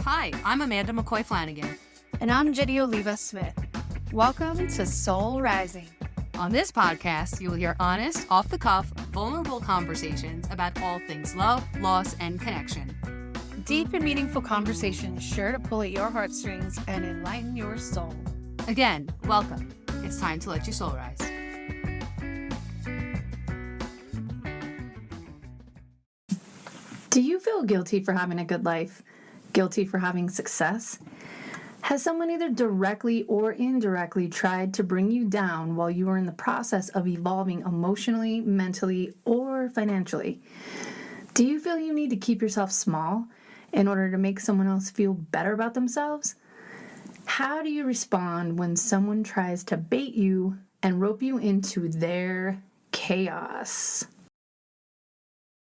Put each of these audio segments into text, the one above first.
Hi, I'm Amanda McCoy-Flanagan. And I'm Ginny Oliva-Smith. Welcome to Soul Rising. On this podcast, you will hear honest, off-the-cuff, vulnerable conversations about all things love, loss, and connection. Deep and meaningful conversations sure to pull at your heartstrings and enlighten your soul. Again, welcome. It's time to let your soul rise. Do you feel guilty for having a good life? Guilty for having success? Has someone either directly or indirectly tried to bring you down while you are in the process of evolving emotionally, mentally, or financially? Do you feel you need to keep yourself small in order to make someone else feel better about themselves? How do you respond when someone tries to bait you and rope you into their chaos?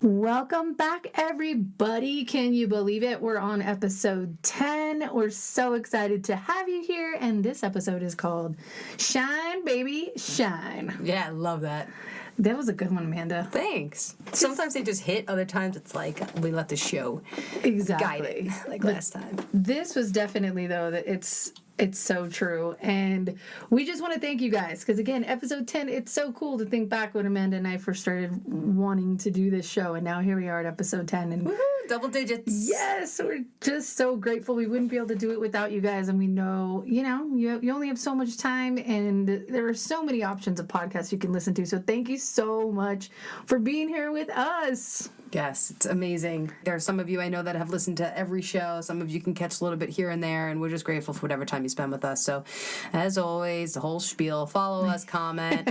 Welcome back, everybody. Can you believe it? We're on episode 10. We're so excited to have you here. And this episode is called Shine, Baby, Shine. Yeah, I love that. That was a good one, Amanda. Thanks. Sometimes they just hit. Other times it's like we let the show guide it, like last time. This was definitely, though, that it's so true. And we just want to thank you guys. Because, again, episode 10, it's so cool to think back when Amanda and I first started wanting to do this show. And now here we are at episode 10. And woohoo, double digits. Yes, we're just so grateful. We wouldn't be able to do it without you guys. And we know, you only have so much time. And there are so many options of podcasts you can listen to. So thank you so much for being here with us. Yes, it's amazing. There are some of you I know that have listened to every show. Some of you can catch a little bit here and there, and we're just grateful for whatever time you spend with us. So, as always, the whole spiel, follow us, comment,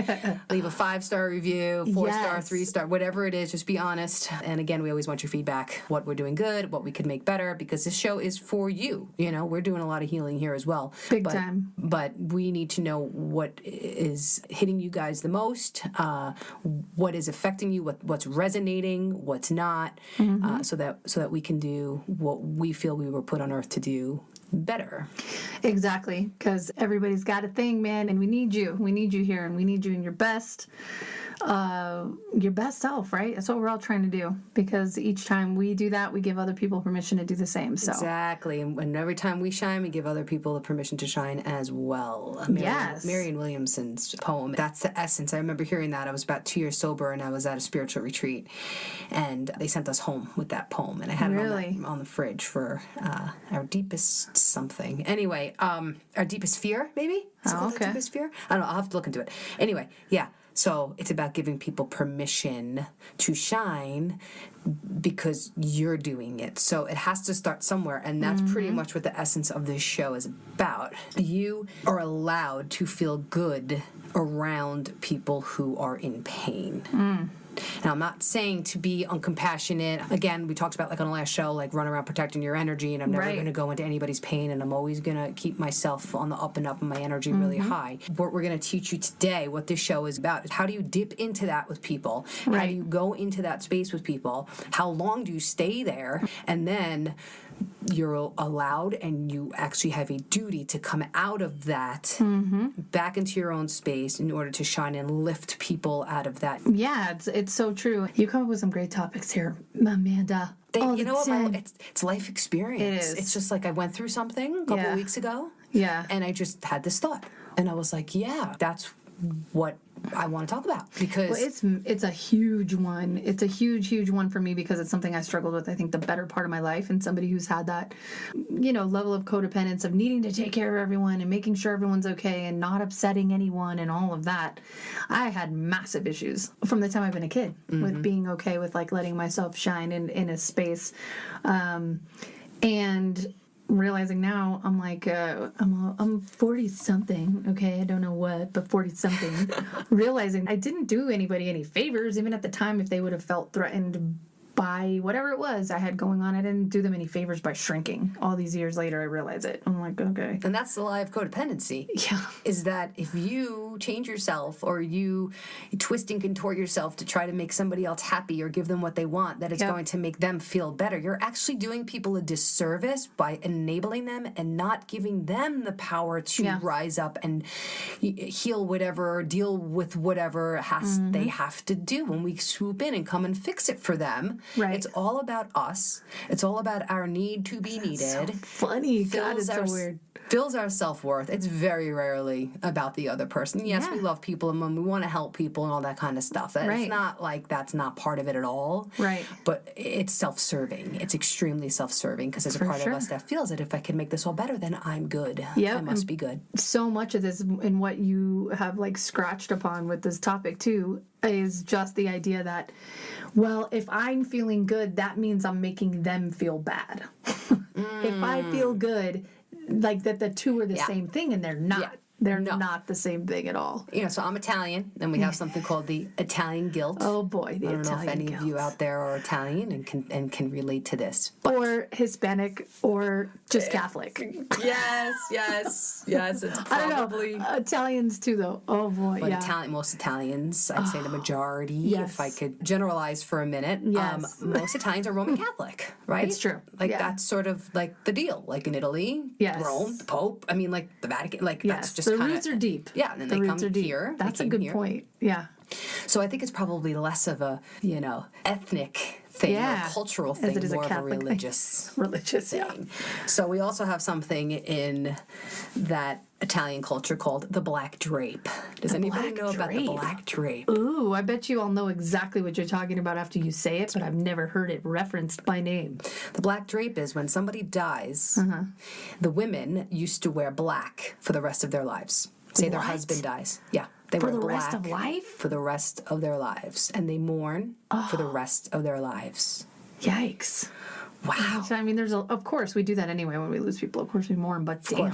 leave a 5-star review, 4-star, 3-star, whatever it is, just be honest. And again, we always want your feedback, what we're doing good, what we could make better, because this show is for you. You know, we're doing a lot of healing here as well. Big time. But we need to know what is hitting you guys the most, what is affecting you, what's resonating, what's not, so that we can do what we feel we were put on earth to do better. Exactly, because everybody's got a thing, man, and we need you. We need you here, and we need you in your best self, right? That's what we're all trying to do, because each time we do that, we give other people permission to do the same. So exactly, and every time we shine, we give other people the permission to shine as well. Marianne Williamson's poem, that's the essence. I remember hearing that. I was about 2 years sober, and I was at a spiritual retreat, and they sent us home with that poem, and I had it on the fridge for our deepest something. Anyway, our deepest fear, maybe? Is it called our deepest fear? I don't know. I'll have to look into it. Anyway, yeah. So it's about giving people permission to shine because you're doing it. So it has to start somewhere, and that's pretty much what the essence of this show is about. You are allowed to feel good around people who are in pain. Now, I'm not saying to be uncompassionate. Again, we talked about, like, on the last show, like, run around protecting your energy, and I'm never going to go into anybody's pain, and I'm always going to keep myself on the up and up and my energy really high. What we're going to teach you today, what this show is about, is how do you dip into that with people? How do you go into that space with people? How long do you stay there? And then you're allowed, and you actually have a duty to come out of that back into your own space in order to shine and lift people out of that. Yeah, it's so true. You come up with some great topics here, Amanda. You know what? It's life experience. It is. It's just like I went through something a couple of weeks ago. Yeah. And I just had this thought. And I was like, yeah, that's what I want to talk about, because it's a huge one. It's a huge one for me, because it's something I struggled with, I think, the better part of my life, and somebody who's had that, level of codependence of needing to take care of everyone and making sure everyone's okay and not upsetting anyone and all of that. I had massive issues from the time I've been a kid with being okay with, like, letting myself shine in a space, and realizing now, I'm like, I'm 40-something, okay? I don't know what, but 40-something. Realizing I didn't do anybody any favors, even at the time, if they would have felt threatened by whatever it was I had going on. I didn't do them any favors by shrinking. All these years later, I realize it. I'm like, okay. And that's the lie of codependency. Yeah. Is that if you change yourself, or you twist and contort yourself to try to make somebody else happy or give them what they want, that it's going to make them feel better. You're actually doing people a disservice by enabling them and not giving them the power to rise up and heal whatever, deal with whatever they have to do. When we swoop in and come and fix it for them, Right. It's all about us. It's all about our need to be needed. So funny. God, it's so weird. Fills our self-worth. It's very rarely about the other person. Yes, we love people and we want to help people and all that kind of stuff. It's not like that's not part of it at all. Right. But it's self-serving. It's extremely self-serving because there's a part of us that feels that if I can make this all better, then I'm good. Yep. I must be good. So much of this and what you have like scratched upon with this topic too is just the idea that, well, if I'm feeling good, that means I'm making them feel bad. If I feel good, like that the two are the same thing, and they're not. Yeah. They're not the same thing at all. So I'm Italian, and we have something called the Italian guilt. Oh boy, the Italian guilt. I don't know if any of you out there are Italian and can relate to this. But. Or Hispanic, or just Catholic. Yes. It's probably... I don't know. Italians too, though. Oh boy, but most Italians, I'd say the majority, if I could generalize for a minute. Yes. Most Italians are Roman Catholic, right? It's true. That's sort of like the deal. Like in Italy, Rome, the Pope. I mean, like the Vatican. Like that's just. The roots are deep. Yeah, and then they come here. That's a good point. Yeah. So I think it's probably less of a, ethnic thing or a cultural thing, more of a religious thing. Yeah. So we also have something in that Italian culture called the black drape. Does anybody know about the black drape? Ooh, I bet you all know exactly what you're talking about after you say it, but I've never heard it referenced by name. The black drape is when somebody dies, the women used to wear black for the rest of their lives. Say their husband dies. Yeah. They wear black. For the rest of life? For the rest of their lives. And they mourn for the rest of their lives. Yikes. Wow. I mean, of course, we do that anyway when we lose people. Of course, we mourn, but damn.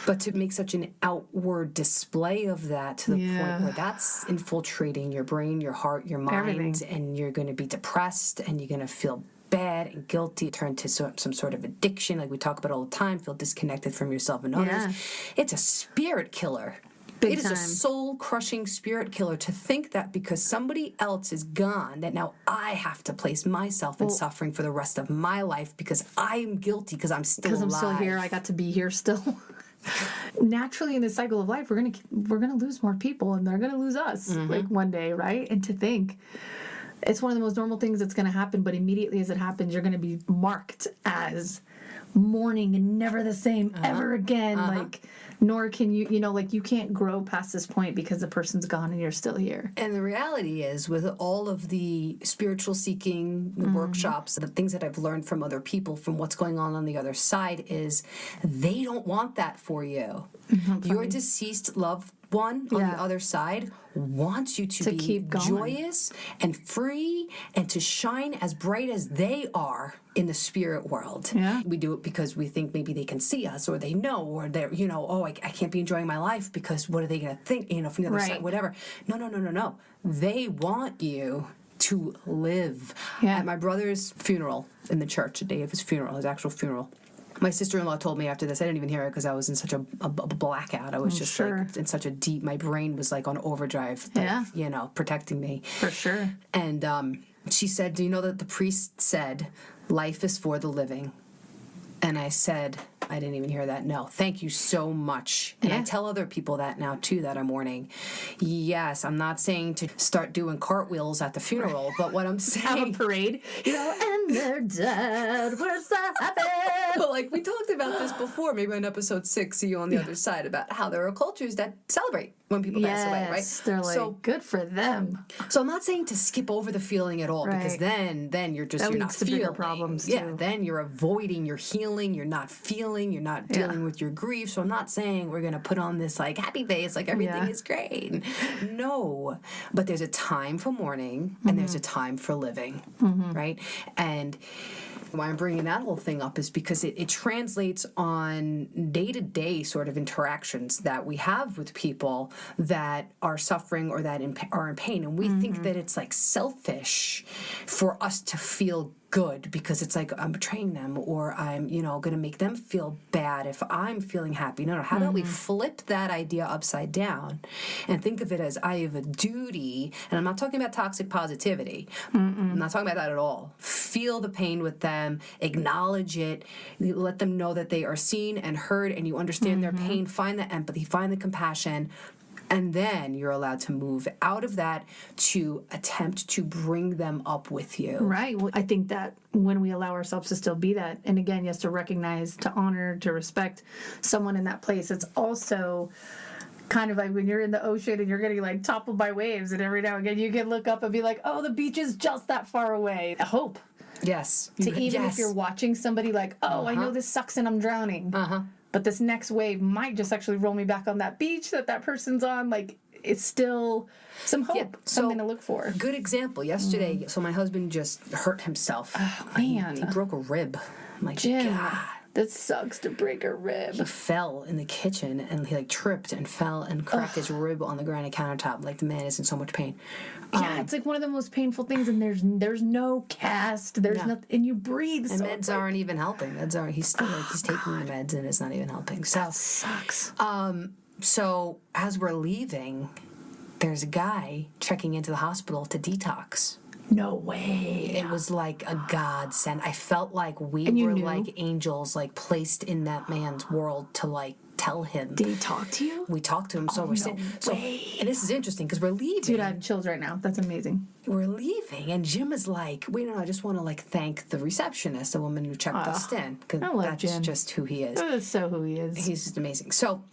But to make such an outward display of that to the point where that's infiltrating your brain, your heart, your mind, and you're going to be depressed and you're going to feel bad and guilty, turn to some sort of addiction, like we talk about all the time, feel disconnected from yourself and others. Yeah. It's a spirit killer. It is a soul-crushing spirit killer to think that because somebody else is gone, that now I have to place myself in suffering for the rest of my life because I'm guilty because I'm still alive. Because I'm still here. I got to be here still. Naturally, in this cycle of life, we're gonna lose more people, and they're gonna lose us like one day, right? And to think it's one of the most normal things that's gonna happen, but immediately as it happens, you're gonna be marked as mourning and never the same ever again. Like, nor can you, you can't grow past this point because the person's gone and you're still here. And the reality is, with all of the spiritual seeking workshops, the things that I've learned from other people, from what's going on the other side, is they don't want that for you. Your deceased loved one on the other side wants you to be keep going. Joyous and free and to shine as bright as they are in the spirit world. Yeah. We do it because we think maybe they can see us or they know or they're, I can't be enjoying my life because what are they going to think, from the other side, whatever. No. They want you to live. Yeah. At my brother's funeral in the church, the day of his funeral, his actual funeral, my sister-in-law told me after this, I didn't even hear it because I was in such a blackout. I was just like in such a deep, my brain was like on overdrive, protecting me. For sure. And she said, do you know that the priest said, life is for the living? And I said, I didn't even hear that. No, thank you so much. And I tell other people that now, too, that are mourning. Yes, I'm not saying to start doing cartwheels at the funeral, but what I'm saying... Have a parade. And they're dead. We're so happy. But, we talked about this before, maybe on episode 6, See You on the Other Side, about how there are cultures that celebrate when people pass away, right? They're like, good for them. So I'm not saying to skip over the feeling at all, because then you're just, you're not feeling. Bigger problems, too. Then you're avoiding your healing, you're not feeling, you're not dealing with your grief. So I'm not saying we're going to put on this happy face, everything is great. No, but there's a time for mourning and there's a time for living, right? And why I'm bringing that whole thing up is because it translates on day-to-day sort of interactions that we have with people that are suffering or that are in pain. And we think that it's selfish for us to feel good because it's I'm betraying them or I'm, going to make them feel bad if I'm feeling happy. No. How about we flip that idea upside down and think of it as I have a duty, and I'm not talking about toxic positivity. I'm not talking about that at all. Feel the pain with them, acknowledge it, let them know that they are seen and heard and you understand their pain, find the empathy, find the compassion, And then you're allowed to move out of that to attempt to bring them up with you. Right. Well, I think that when we allow ourselves to still be that, and again, yes, to recognize, to honor, to respect someone in that place, it's also kind of like when you're in the ocean and you're getting like toppled by waves, and every now and again you can look up and be like, oh, the beach is just that far away. Hope. Yes. Even if you're watching somebody like, oh, I know this sucks and I'm drowning. But this next wave might just actually roll me back on that beach that person's on. Like, it's still some hope, something to look for. Good example. Yesterday, so my husband just hurt himself. Oh, man. He broke a rib. I'm like, Jim, God. that sucks to break a rib. He fell in the kitchen, and he, like, tripped and fell and cracked his rib on the granite countertop. Like, the man is in so much pain. Yeah, it's like one of the most painful things, and there's no cast, there's nothing, and you breathe. And meds aren't even helping. He's still he's taking the meds, and it's not even helping. So that sucks. So as we're leaving, there's a guy checking into the hospital to detox. No way. It was like a godsend. I felt like we were like angels, like placed in that man's world to like tell him. Did he talk to you? We talked to him. So we're saying, and this is interesting because we're leaving. Dude, I have chills right now. That's amazing. We're leaving, and Jim is like, wait, no, I just want to like thank the receptionist, the woman who checked us in, because that's Jim. just who he is. That is so who he is. He's just amazing. So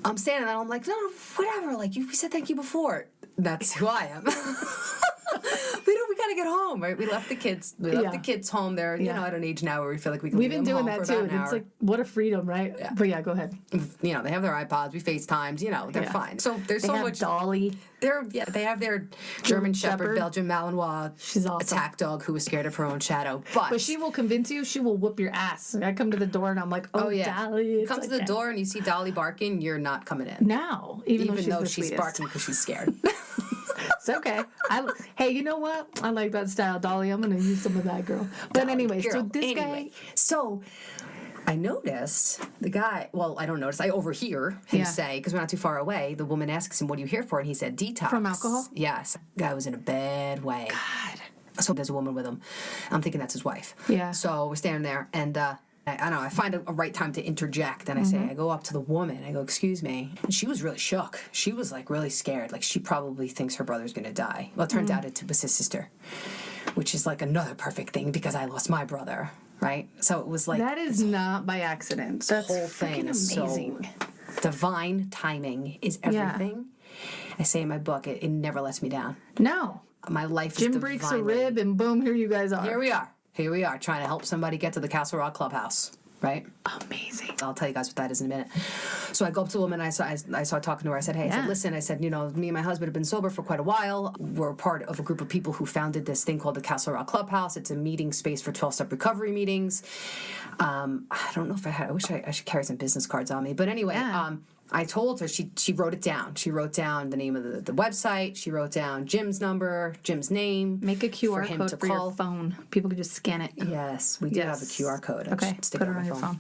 I'm standing there, and I'm like, no, whatever. Like we said, thank you before. That's who I am. We gotta get home, right? We left the kids. We left the kids home. They're at an age now where we feel like we can. We've been doing that too. And it's like, what a freedom, right? Yeah. But yeah, go ahead. They have their iPods. We FaceTimes. They're fine. So there's so much. Dolly. They have their German Shepherd, Belgian Malinois. She's awesome. Attack dog who was scared of her own shadow. But she will convince you. She will whoop your ass. I come to the door and I'm like, oh yeah. Dolly. Come to the door and you see Dolly barking. You're not coming in. No, even though she's barking because she's scared. It's okay. Hey, you know what? I like that style, Dolly. I'm going to use some of that, girl. But anyway, so this guy. So I noticed the guy, well, I don't notice. I overhear him say, because we're not too far away, the woman asks him, what are you here for? And he said, detox. From alcohol? Yes. The guy was in a bad way. God. So there's a woman with him. I'm thinking that's his wife. Yeah. So we're standing there, and I don't know, I find a right time to interject, and I go up to the woman, I go, excuse me. And she was really shook. She was, like, really scared. Like, she probably thinks her brother's going to die. Well, it turns out it was his sister, which is, like, another perfect thing because I lost my brother, right? So it was, like... That is not by accident. That's whole thing is amazing. So divine timing is everything. Yeah. I say in my book, it never lets me down. No. My life Jim breaks a rib, and boom, here you guys are. Here we are, trying to help somebody get to the Castle Rock Clubhouse, right? Amazing. I'll tell you guys what that is in a minute. So I go up to the woman, I started talking to her. I said, hey, I said, listen, I said, me and my husband have been sober for quite a while. We're part of a group of people who founded this thing called the Castle Rock Clubhouse. It's a meeting space for 12-step recovery meetings. I don't know if I wish I should carry some business cards on me. But anyway, I told her, she wrote it down. She wrote down the name of the website. She wrote down Jim's number, Jim's name. Make a QR code for your phone. People can just scan it. Yes, we do have a QR code. Okay, put it on your phone.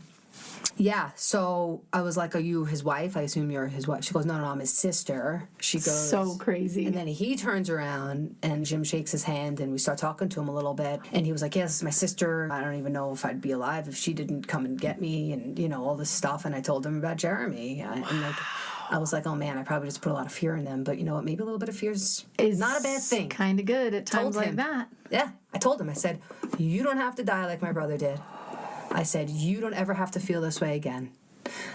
Yeah, so I was like, are you his wife? I assume you're his wife. She goes, no, I'm his sister. She goes... So crazy. And then he turns around, and Jim shakes his hand, and we start talking to him a little bit. And he was like, yes, this is my sister. I don't even know if I'd be alive if she didn't come and get me, and, all this stuff. And I told him about Jeremy. I was like, oh, man, I probably just put a lot of fear in them. But you know what? Maybe a little bit of fear is not a bad thing. Kind of good at times like that. Yeah. I told him. I said, you don't have to die like my brother did. I said, you don't ever have to feel this way again.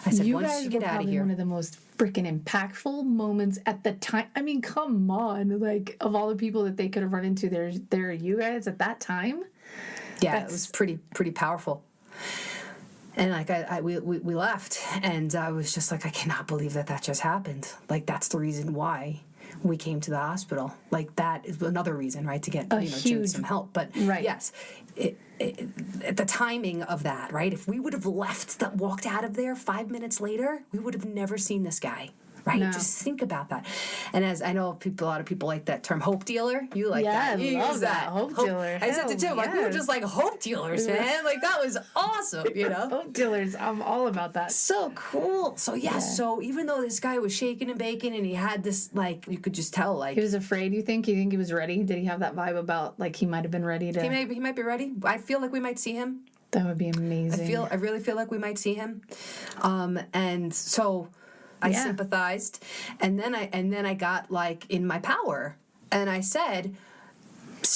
I said, once you get out of here. One of the most freaking impactful moments at the time. I mean, come on. Like, of all the people that they could have run into, there are you guys at that time. Yeah, it was pretty powerful. And like we left, and I was just like, I cannot believe that just happened. Like, that's the reason why we came to the hospital. Like, that is another reason, right, to get Jim some help. But yes, the timing of that, right? If we would have walked out of there 5 minutes later, we would have never seen this guy. Right? No. Just think about that. And as I know, a lot of people like that term, hope dealer. You like that? Yeah, I love that. Hope dealer. I said to Jim, like, we were just like hope dealers, man. Like, that was awesome, Hope dealers. I'm all about that. So cool. So, so even though this guy was shaking and baking and he had this, like, you could just tell, like... He was afraid, you think? You think he was ready? Did he have that vibe about, like, he might have been ready to... He might be ready. I feel like we might see him. That would be amazing. I really feel like we might see him. And so... I sympathized, and then I got like in my power, and I said,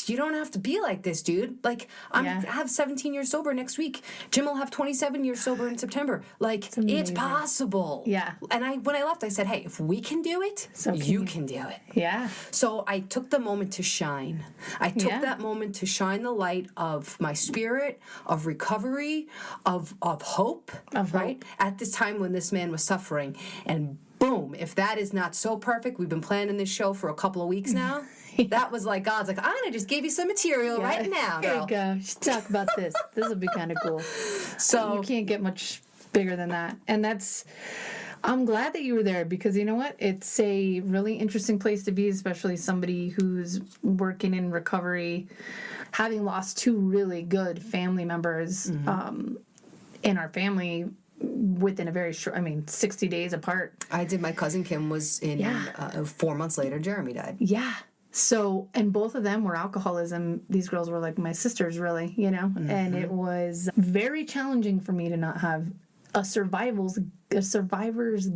you don't have to be like this, dude. Like, I have 17 years sober next week. Jim will have 27 years sober in September. Like, it's possible. Yeah. And when I left, I said, hey, if we can do it, so you can do it. Yeah. So I took the moment to shine. I took that moment to shine the light of my spirit, of recovery, of hope, right? At this time when this man was suffering. And boom, if that is not so perfect, we've been planning this show for a couple of weeks now. That was like God's like, I'm gonna just give you some material right now, girl. Here you go. Just talk about this. This will be kind of cool. So you can't get much bigger than that. And I'm glad that you were there, because you know what? It's a really interesting place to be, especially somebody who's working in recovery, having lost two really good family members in our family within a very short, 60 days apart. I did. My cousin Kim was in 4 months later, Jeremy died. Yeah. So, and both of them were alcoholism. These girls were like my sisters, really, you know? And it was very challenging for me to not have a survivor's guilt. Survivor's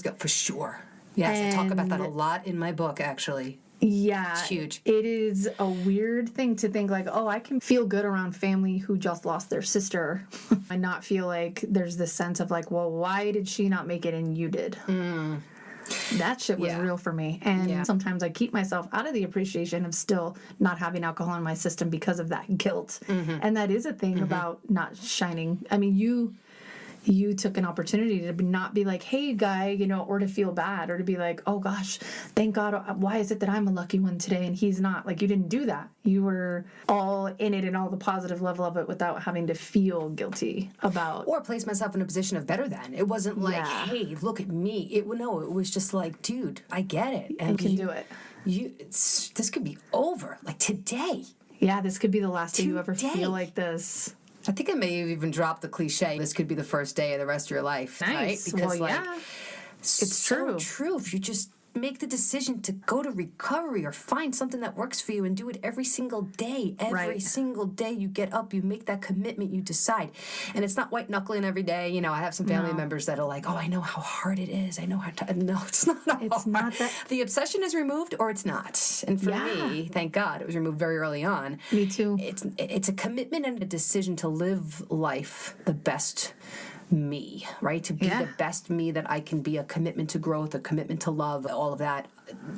guilt, for sure. Yes, I talk about that a lot in my book, actually. Yeah. It's huge. It is a weird thing to think like, oh, I can feel good around family who just lost their sister and not feel like there's this sense of like, well, why did she not make it and you did? That shit was real for me. And sometimes I keep myself out of the appreciation of still not having alcohol in my system because of that guilt. And that is a thing about not shining. I mean, you took an opportunity to not be like, hey, guy, you know, or to feel bad, or to be like, oh, gosh, thank God, why is it that I'm a lucky one today and he's not? Like, you didn't do that. You were all in it and all the positive level of it without having to feel guilty about. Or place myself in a position of better than. It wasn't like, hey, look at me. It was just like, dude, I get it. And you can do it. This could be over. Like, today. Yeah, this could be the last day you ever feel like this. I think I may have even dropped the cliche, this could be the first day of the rest of your life. Nice. Right? Because, it's so true. If you just make the decision to go to recovery or find something that works for you and do it every single day. Every single day you get up, you make that commitment, you decide. And it's not white knuckling every day. You know, I have some family members that are like, oh, I know how hard it is. I know how to. No, it's not hard. It's not that. The obsession is removed or it's not. And for me, thank God, it was removed very early on. Me too. It's a commitment and a decision to live life the best me, right? To be the best me that I can be, a commitment to growth, a commitment to love, all of that,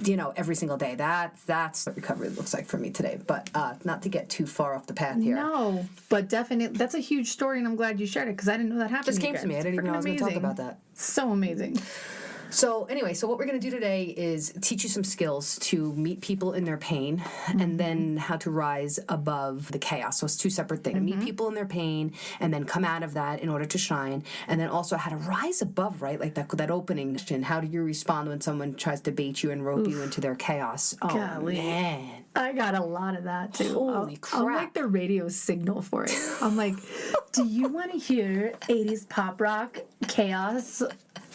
you know, every single day. That's what recovery looks like for me today. But not to get too far off the path here. No, but definitely, that's a huge story, and I'm glad you shared it, because I didn't know that happened. Just came to me. I didn't even know I was going to talk about that. So amazing. So anyway, what we're going to do today is teach you some skills to meet people in their pain and then how to rise above the chaos. So it's two separate things. Meet people in their pain and then come out of that in order to shine. And then also how to rise above, right? Like that opening question. How do you respond when someone tries to bait you and rope you into their chaos? Oh, golly. Man. I got a lot of that, too. Holy crap. I'm like the radio signal for it. I'm like, do you want to hear 80s pop rock chaos?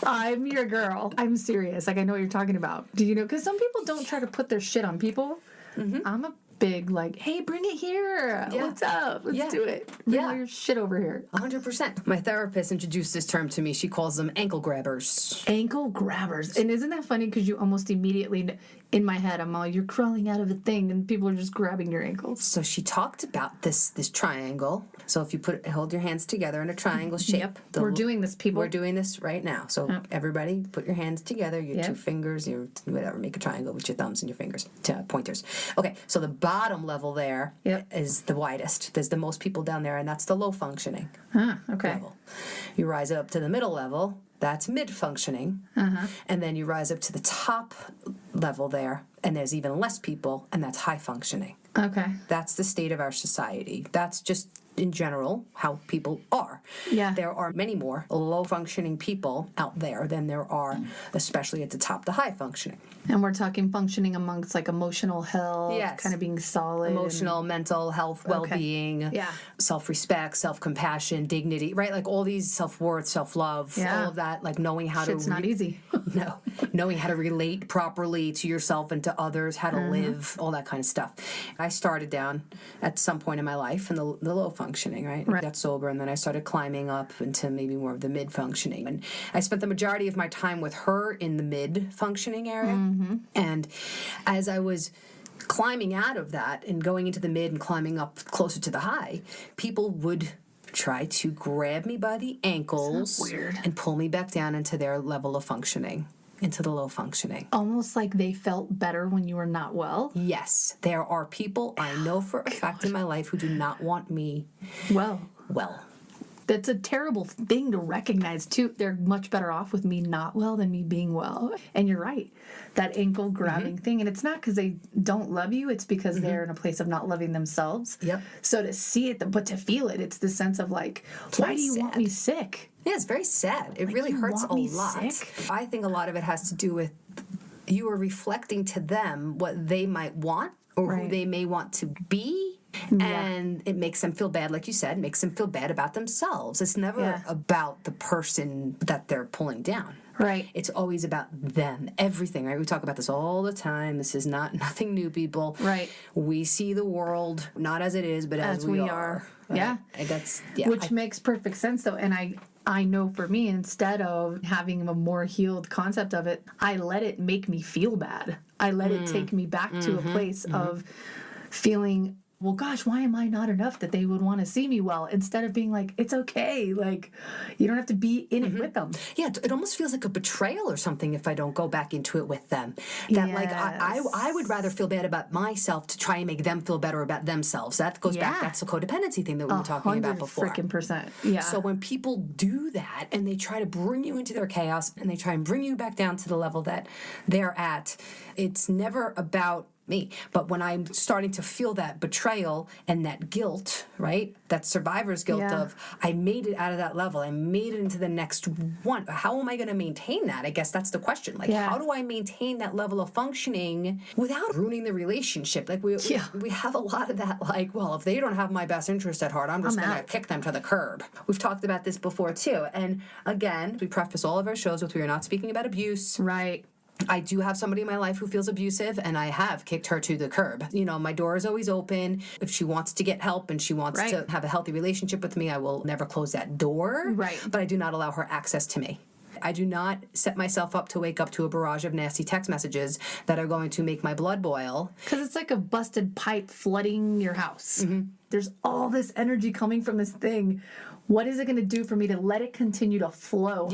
I'm your girl. I'm serious. Like, I know what you're talking about. Do you know? Because some people don't try to put their shit on people. I'm a big, like, hey, bring it here. Yeah. What's up? Let's do it. Bring all your shit over here. 100%. My therapist introduced this term to me. She calls them ankle grabbers. Ankle grabbers. And isn't that funny? Because you almost immediately, in my head, I'm all, you're crawling out of a thing, and people are just grabbing your ankles. So she talked about this triangle. So if you hold your hands together in a triangle shape. Yep. We're doing this, people. We're doing this right now. So everybody, put your hands together, your two fingers, your whatever, make a triangle with your thumbs and your fingers, pointers. Okay, so the bottom level there is the widest. There's the most people down there, and that's the low functioning level. You rise up to the middle level. That's mid-functioning. And then you rise up to the top level there, and there's even less people, and that's high-functioning. Okay. That's the state of our society. That's just, in general, how people are. Yeah. There are many more low-functioning people out there than there are, especially at the top, the high-functioning. And we're talking functioning amongst, like, emotional health, kind of being solid. Emotional, mental health, well-being, self-respect, self-compassion, dignity, right? Like, all these self-worth, self-love, all of that, like, knowing how to... It's not easy. No. Knowing how to relate properly to yourself and to others, how to live, all that kind of stuff. I started down at some point in my life in the low function. functioning, right? I got sober, and then I started climbing up into maybe more of the mid functioning. And I spent the majority of my time with her in the mid functioning area. And as I was climbing out of that and going into the mid and climbing up closer to the high, people would try to grab me by the ankles and pull me back down into their level of functioning, into the low functioning. Almost like they felt better when you were not well? Yes. There are people I know for a fact in my life who do not want me well. That's a terrible thing to recognize, too. They're much better off with me not well than me being well. And you're right. That ankle grabbing thing. And it's not because they don't love you. It's because they're in a place of not loving themselves. Yep. So to see it, but to feel it, it's the sense of like, why do you want me sick? Yeah, it's very sad. It really hurts a lot. Sick? I think a lot of it has to do with you are reflecting to them what they might want or who they may want to be. And it makes them feel bad, like you said, makes them feel bad about themselves. It's never about the person that they're pulling down. Right. It's always about them. Everything, right? We talk about this all the time. This is nothing new, people. Right. We see the world not as it is, but as we are. Right? Yeah. And that's Which makes perfect sense, though. And I know for me, instead of having a more healed concept of it, I let it make me feel bad. I let it take me back to a place of feeling, well, gosh, why am I not enough that they would want to see me well? Instead of being like, it's okay. Like, you don't have to be in it with them. Yeah, it almost feels like a betrayal or something if I don't go back into it with them. That, like, I would rather feel bad about myself to try and make them feel better about themselves. That goes back, that's the codependency thing that we were talking about before. 100%. Yeah. So when people do that and they try to bring you into their chaos and they try and bring you back down to the level that they're at, it's never about me. But when I'm starting to feel that betrayal and that guilt, right? That survivor's guilt of, I made it out of that level. I made it into the next one. How am I going to maintain that? I guess that's the question. Like, how do I maintain that level of functioning without ruining the relationship? Like, we have a lot of that, like, well, if they don't have my best interest at heart, I'm just going to kick them to the curb. We've talked about this before, too. And again, we preface all of our shows with we are not speaking about abuse. Right. I do have somebody in my life who feels abusive, and I have kicked her to the curb. You know, my door is always open. If she wants to get help and she wants to have a healthy relationship with me, I will never close that door. Right. But I do not allow her access to me. I do not set myself up to wake up to a barrage of nasty text messages that are going to make my blood boil. Because it's like a busted pipe flooding your house. There's all this energy coming from this thing. What is it going to do for me to let it continue to flow?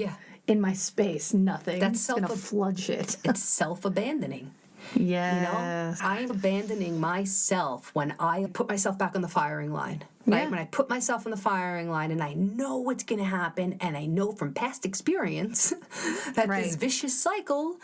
In my space? Nothing. That's going to flood shit. It's self-abandoning. Yeah. You know, I'm abandoning myself when I put myself back on the firing line. Right? When I put myself on the firing line and I know what's going to happen and I know from past experience that this vicious cycle,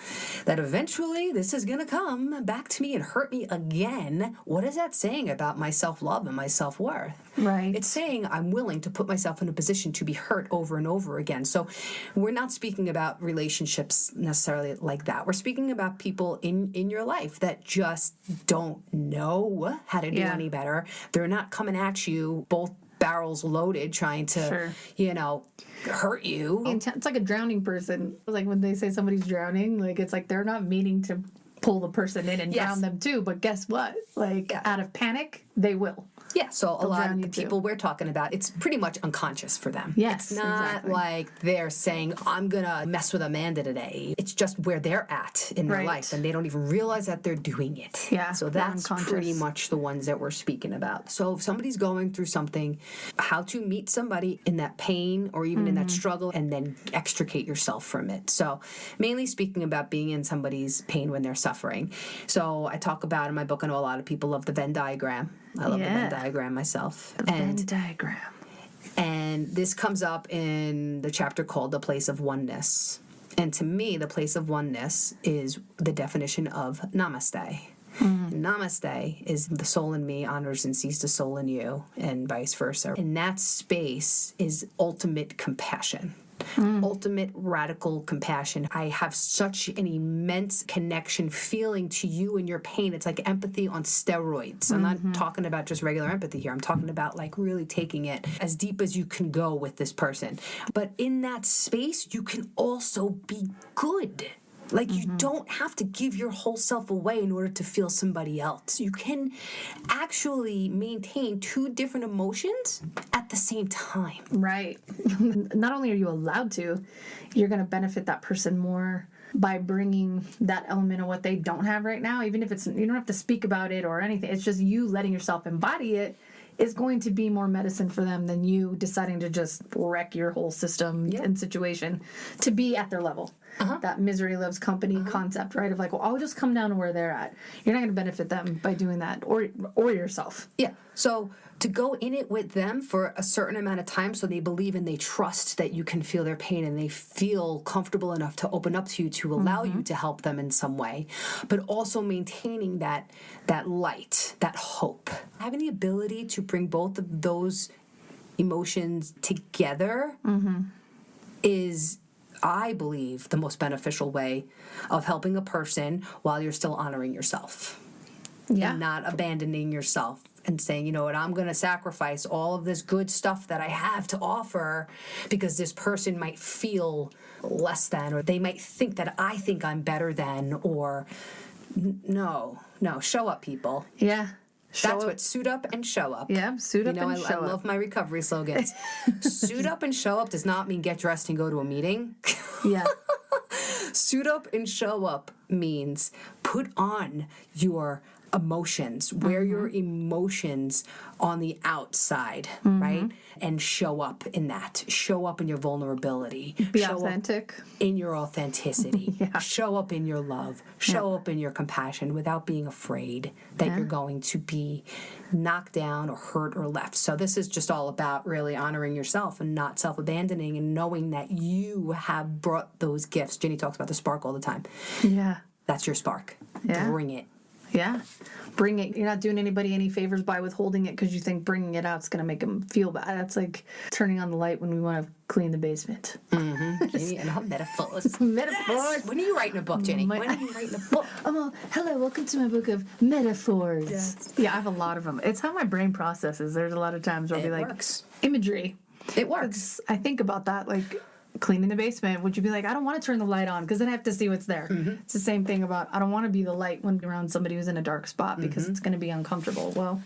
that eventually this is going to come back to me and hurt me again, what is that saying about my self-love and my self-worth? Right. It's saying I'm willing to put myself in a position to be hurt over and over again. So we're not speaking about relationships necessarily like that. We're speaking about people in your life that just don't know how to do any better. They're not coming at you both barrels loaded trying to, you know, hurt you. It's like a drowning person. Like when they say somebody's drowning, like it's like they're not meaning to pull the person in and drown them too. But guess what? Like out of panic, they will. Yeah, so a lot of the people we're talking about, it's pretty much unconscious for them. Yes, it's not like they're saying, I'm going to mess with Amanda today. It's just where they're at in their life, and they don't even realize that they're doing it. Yeah, so that's pretty much the ones that we're speaking about. So if somebody's going through something, how to meet somebody in that pain or even in that struggle and then extricate yourself from it. So mainly speaking about being in somebody's pain when they're suffering. So I talk about in my book, I know a lot of people love the Venn diagram. I love the Venn diagram myself. The Venn diagram. And this comes up in the chapter called The Place of Oneness. And to me, the place of oneness is the definition of namaste. Namaste is the soul in me honors and sees the soul in you, and vice versa. And that space is ultimate compassion. Ultimate radical compassion. I have such an immense connection feeling to you and your pain. It's like empathy on steroids. I'm not talking about just regular empathy here. I'm talking about like really taking it as deep as you can go with this person. But in that space, you can also be good. Like, you don't have to give your whole self away in order to feel somebody else. You can actually maintain two different emotions at the same time. Right. Not only are you allowed to, you're going to benefit that person more by bringing that element of what they don't have right now. Even if you don't have to speak about it or anything. It's just you letting yourself embody it is going to be more medicine for them than you deciding to just wreck your whole system and situation to be at their level. That misery loves company concept, right? Of like, well, I'll just come down to where they're at. You're not going to benefit them by doing that, or yourself. Yeah. So to go in it with them for a certain amount of time so they believe and they trust that you can feel their pain and they feel comfortable enough to open up to you to allow you to help them in some way, but also maintaining that light, that hope. Having the ability to bring both of those emotions together is, I believe, the most beneficial way of helping a person while you're still honoring yourself. And not abandoning yourself and saying, you know what, I'm going to sacrifice all of this good stuff that I have to offer because this person might feel less than, or they might think that I think I'm better than, or no, show up, people. Yeah. That's what suit up and show up. Yeah, suit up and show up. I love my recovery slogans. Suit up and show up does not mean get dressed and go to a meeting. Yeah. Suit up and show up means put on your emotions, wear your emotions on the outside, right? And show up in that. Show up in your vulnerability. Be show authentic. Up in your authenticity. Show up in your love. Show up in your compassion without being afraid that you're going to be knocked down or hurt or left. So this is just all about really honoring yourself and not self-abandoning and knowing that you have brought those gifts. Ginny talks about the spark all the time. Yeah. That's your spark. Yeah. Bring it. Yeah. Bring it. You're not doing anybody any favors by withholding it because you think bringing it out is going to make them feel bad. That's like turning on the light when we want to clean the basement. Ginny and her metaphors. Metaphors. Yes. When are you writing a book, Ginny? When are you writing a book? Hello, welcome to my book of metaphors. Yes. Yeah, I have a lot of them. It's how my brain processes. There's a lot of times where I'll be like, works. Imagery. It works. I think about that, like cleaning the basement. Would you be like, I don't want to turn the light on because then I have to see what's there. It's the same thing about, I don't want to be the light when around somebody who's in a dark spot because it's going to be uncomfortable. Well,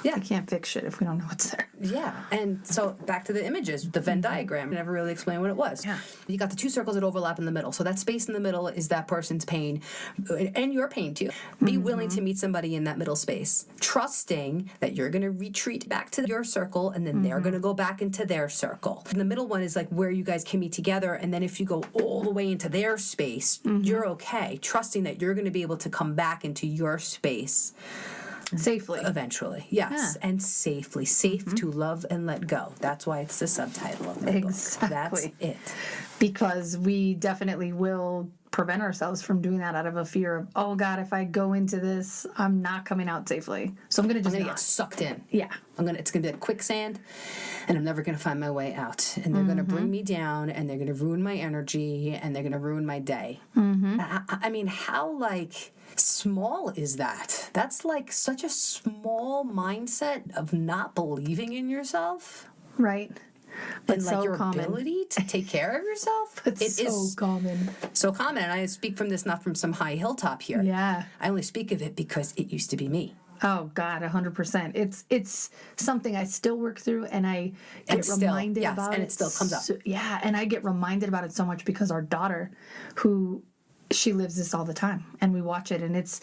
we can't fix shit if we don't know what's there. Yeah, and so back to the images, the Venn diagram. I never really explained what it was. Yeah. You got the two circles that overlap in the middle. So that space in the middle is that person's pain and your pain too. Be willing to meet somebody in that middle space, trusting that you're going to retreat back to your circle and then they're going to go back into their circle. And the middle one is like where you guys can meet together, and then if you go all the way into their space, you're okay, trusting that you're going to be able to come back into your space safely. Eventually, yes. And safely. Safe to love and let go. That's why it's the subtitle of my book. That's it. Because we definitely will prevent ourselves from doing that out of a fear of, oh God, if I go into this, I'm not coming out safely. So I'm going to get sucked in. Yeah. It's going to be like quicksand, and I'm never going to find my way out. And they're going to bring me down, and they're going to ruin my energy, and they're going to ruin my day. I mean, how small is that? That's like such a small mindset of not believing in yourself. Right. But and your ability to take care of yourself. It's so common. So common. And I speak from this not from some high hilltop here. Yeah. I only speak of it because it used to be me. Oh God, 100%. It's something I still work through, and I get reminded about it. And it still comes up. Yeah, and I get reminded about it so much because our daughter, she lives this all the time, and we watch it, and it's,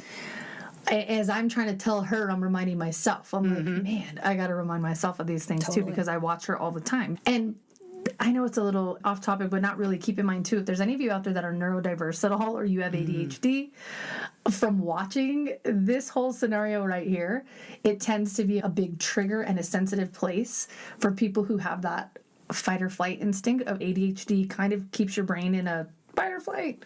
as I'm trying to tell her, I'm reminding myself. I'm like, man, I got to remind myself of these things too, because I watch her all the time. And I know it's a little off topic, but not really. Keep in mind too, if there's any of you out there that are neurodiverse at all, or you have ADHD, from watching this whole scenario right here, it tends to be a big trigger and a sensitive place for people who have that fight or flight instinct of ADHD. Kind of keeps your brain in a fight or flight.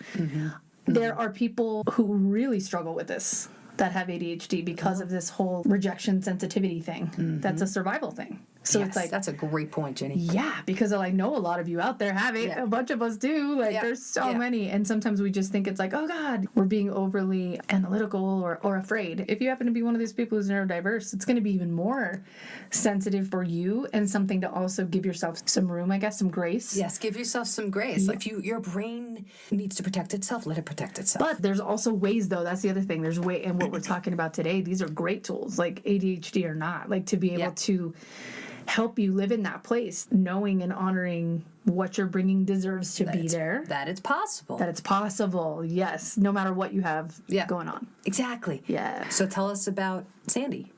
There are people who really struggle with this that have ADHD because of this whole rejection sensitivity thing. That's a survival thing. So it's like, that's a great point, Ginny. Yeah, because I know a lot of you out there have it. Yeah. A bunch of us do. Like there's so many. And sometimes we just think it's like, oh God, we're being overly analytical or afraid. If you happen to be one of these people who's neurodiverse, it's going to be even more sensitive for you and something to also give yourself some room, I guess, some grace. Yes, give yourself some grace. If your brain needs to protect itself, let it protect itself. But there's also ways, though. That's the other thing. There's way, and what we're talking about today, these are great tools, like ADHD or not, like to be able to help you live in that place, knowing and honoring what you're bringing deserves to be there. That it's possible. That it's possible, yes, no matter what you have going on. Exactly. Yeah. So tell us about Sandy.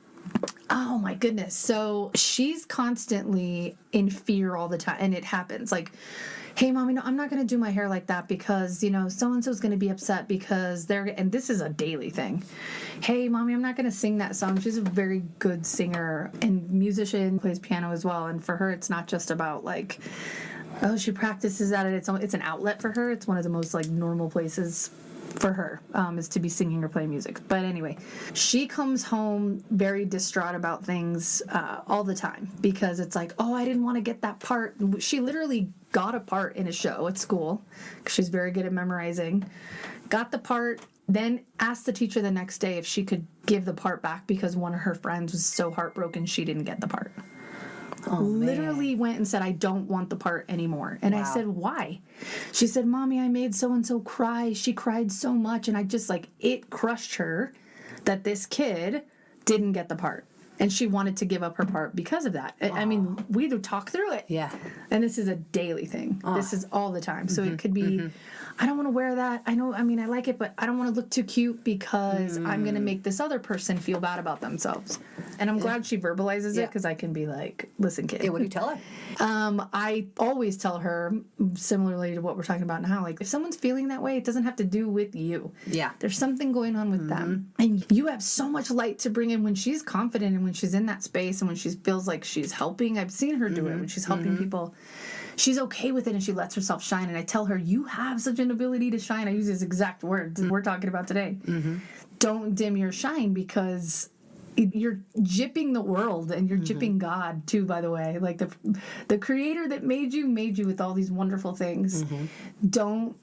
Oh, my goodness. So she's constantly in fear all the time, and it happens. Like, hey, Mommy, no, I'm not going to do my hair like that because, so-and-so's going to be upset because and this is a daily thing. Hey, Mommy, I'm not going to sing that song. She's a very good singer and musician, plays piano as well. And for her, it's not just about like, oh, she practices at it. It's an outlet for her. It's one of the most like normal places for her is to be singing or playing music. But anyway, she comes home very distraught about things all the time because it's like, oh, I didn't want to get that part. She literally got a part in a show at school because she's very good at memorizing. Got the part, then asked the teacher the next day if she could give the part back because one of her friends was so heartbroken she didn't get the part. Oh, literally went and said, I don't want the part anymore. And I said, why? She said, Mommy, I made so-and-so cry. She cried so much. And I just it crushed her that this kid didn't get the part. And she wanted to give up her part because of that. I mean, we do talk through it. Yeah. And this is a daily thing. This is all the time. So it could be, I don't want to wear that. I like it, but I don't want to look too cute because I'm going to make this other person feel bad about themselves. And I'm glad she verbalizes it because I can be like, listen, kid. Yeah, what do you tell her? I always tell her, similarly to what we're talking about now, like if someone's feeling that way, it doesn't have to do with you. Yeah. There's something going on with them. And you have so much light to bring in when she's confident and when she's in that space and when she feels like she's helping. I've seen her do it when she's helping people. She's okay with it and she lets herself shine. And I tell her, you have such an ability to shine. I use his exact words we're talking about today. Don't dim your shine because you're gypping the world and you're gypping God too, by the way. Like the creator that made you with all these wonderful things. Don't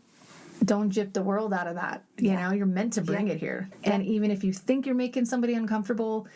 gyp the world out of that. You know, you're meant to bring it here. And even if you think you're making somebody uncomfortable,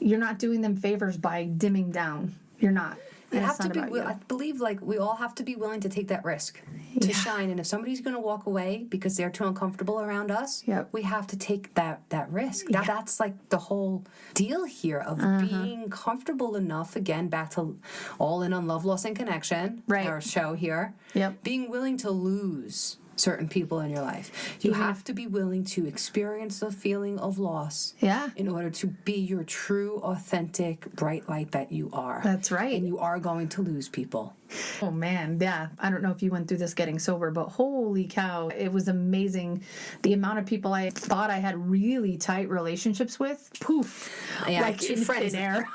you're not doing them favors by dimming down. You're not. You have to be. I believe we all have to be willing to take that risk to shine. And if somebody's going to walk away because they're too uncomfortable around us, we have to take that risk. That's like the whole deal here of being comfortable enough. Again, back to All In on Love, Loss, and Connection. Right. Our show here. Yep. Being willing to lose certain people in your life. You have to be willing to experience the feeling of loss in order to be your true, authentic, bright light that you are. That's right. And you are going to lose people. Oh, man. Yeah. I don't know if you went through this getting sober, but holy cow, it was amazing. The amount of people I thought I had really tight relationships with, poof, like in thin air.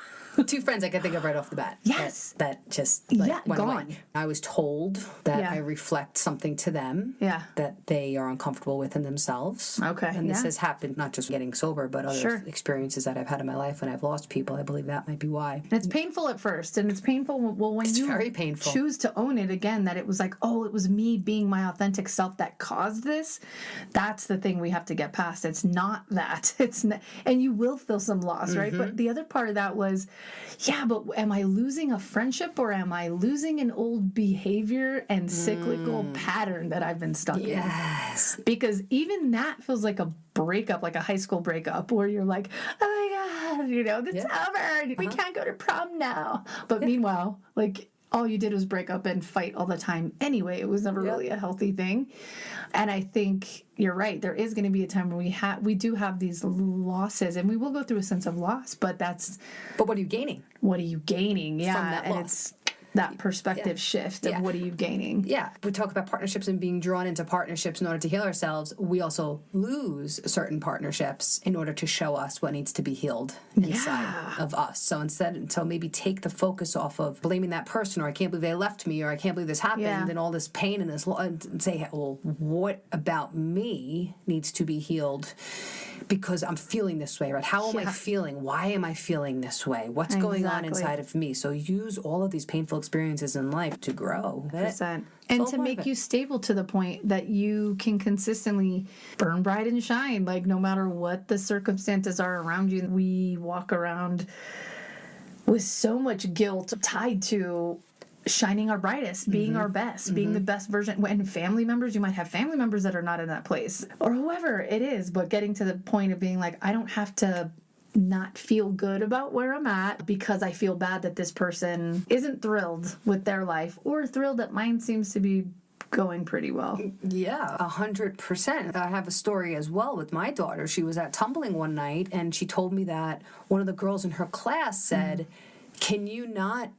Two friends I could think of right off the bat. Yes. That just went gone. Away. I was told that I reflect something to them that they are uncomfortable with in themselves. Okay. And this has happened not just getting sober, but other experiences that I've had in my life when I've lost people. I believe that might be why. And it's painful at first. And it's painful when you very painful. Choose to own it again, that it was like, oh, it was me being my authentic self that caused this. That's the thing we have to get past. It's not that. It's not, and you will feel some loss, right? But the other part of that was, but am I losing a friendship or am I losing an old behavior and cyclical pattern that I've been stuck in? Yes. Because even that feels like a breakup, like a high school breakup, where you're like, oh my God, it's over. We can't go to prom now. But meanwhile, all you did was break up and fight all the time anyway. It was never really a healthy thing. And I think you're right. There is going to be a time where we do have these losses, and we will go through a sense of loss, but what are you gaining? From that loss? that perspective shift of what are you gaining. Yeah. We talk about partnerships and being drawn into partnerships in order to heal ourselves. We also lose certain partnerships in order to show us what needs to be healed inside of us. So maybe take the focus off of blaming that person, or I can't believe they left me, or I can't believe this happened, and all this pain and this, and say, well, what about me needs to be healed? Because I'm feeling this way, right? How am I feeling? Why am I feeling this way? What's going on inside of me? So use all of these painful experiences in life to grow. And to make you stable to the point that you can consistently burn bright and shine, like no matter what the circumstances are around you. We walk around with so much guilt tied to shining our brightest, being our best, being the best version. And family members, you might have family members that are not in that place, or whoever it is, but getting to the point of being like, I don't have to not feel good about where I'm at because I feel bad that this person isn't thrilled with their life, or thrilled that mine seems to be going pretty well. Yeah, 100%. I have a story as well with my daughter. She was at tumbling one night, and she told me that one of the girls in her class said, can you not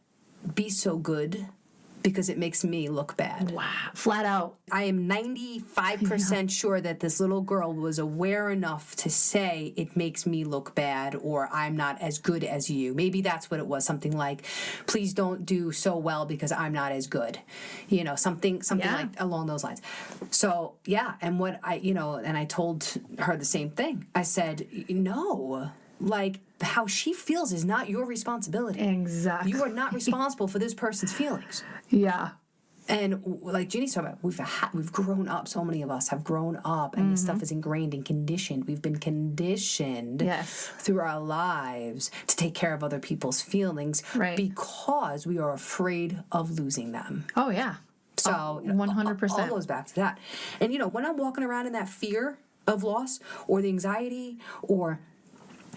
be so good because it makes me look bad? Wow. Flat out. I am 95% sure that this little girl was aware enough to say it makes me look bad, or I'm not as good as you. Maybe that's what it was. Something like, please don't do so well because I'm not as good. Something like along those lines. So, and what and I told her the same thing. I said, no, like, how she feels is not your responsibility. Exactly. You are not responsible for this person's feelings. Yeah. And like Ginny's talking about, we've grown up. So many of us have grown up, and this stuff is ingrained and conditioned. We've been conditioned through our lives to take care of other people's feelings because we are afraid of losing them. Oh, yeah. So 100%. All goes back to that. And, when I'm walking around in that fear of loss, or the anxiety, or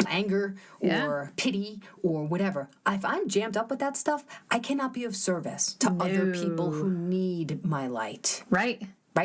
anger, or pity, or whatever, if I'm jammed up with that stuff, I cannot be of service to other people who need my light. Right.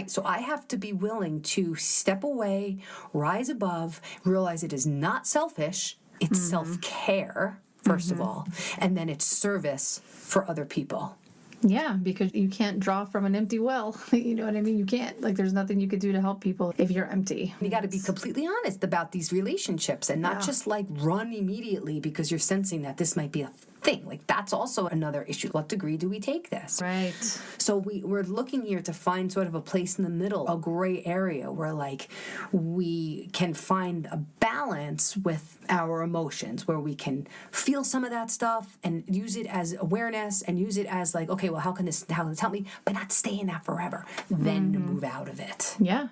So I have to be willing to step away, rise above, realize it is not selfish, it's self-care, first of all, and then it's service for other people. Yeah, because you can't draw from an empty well. You know what I mean? You can't. Like, there's nothing you could do to help people if you're empty. You got to be completely honest about these relationships, and not just like run immediately because you're sensing that this might be a thing. Like, that's also another issue. What degree do we take this? Right. So we're looking here to find sort of a place in the middle, a gray area where like we can find a balance with our emotions, where we can feel some of that stuff and use it as awareness, and use it as like, okay, well, how can this help me? But not stay in that forever. Then to move out of it. Yeah.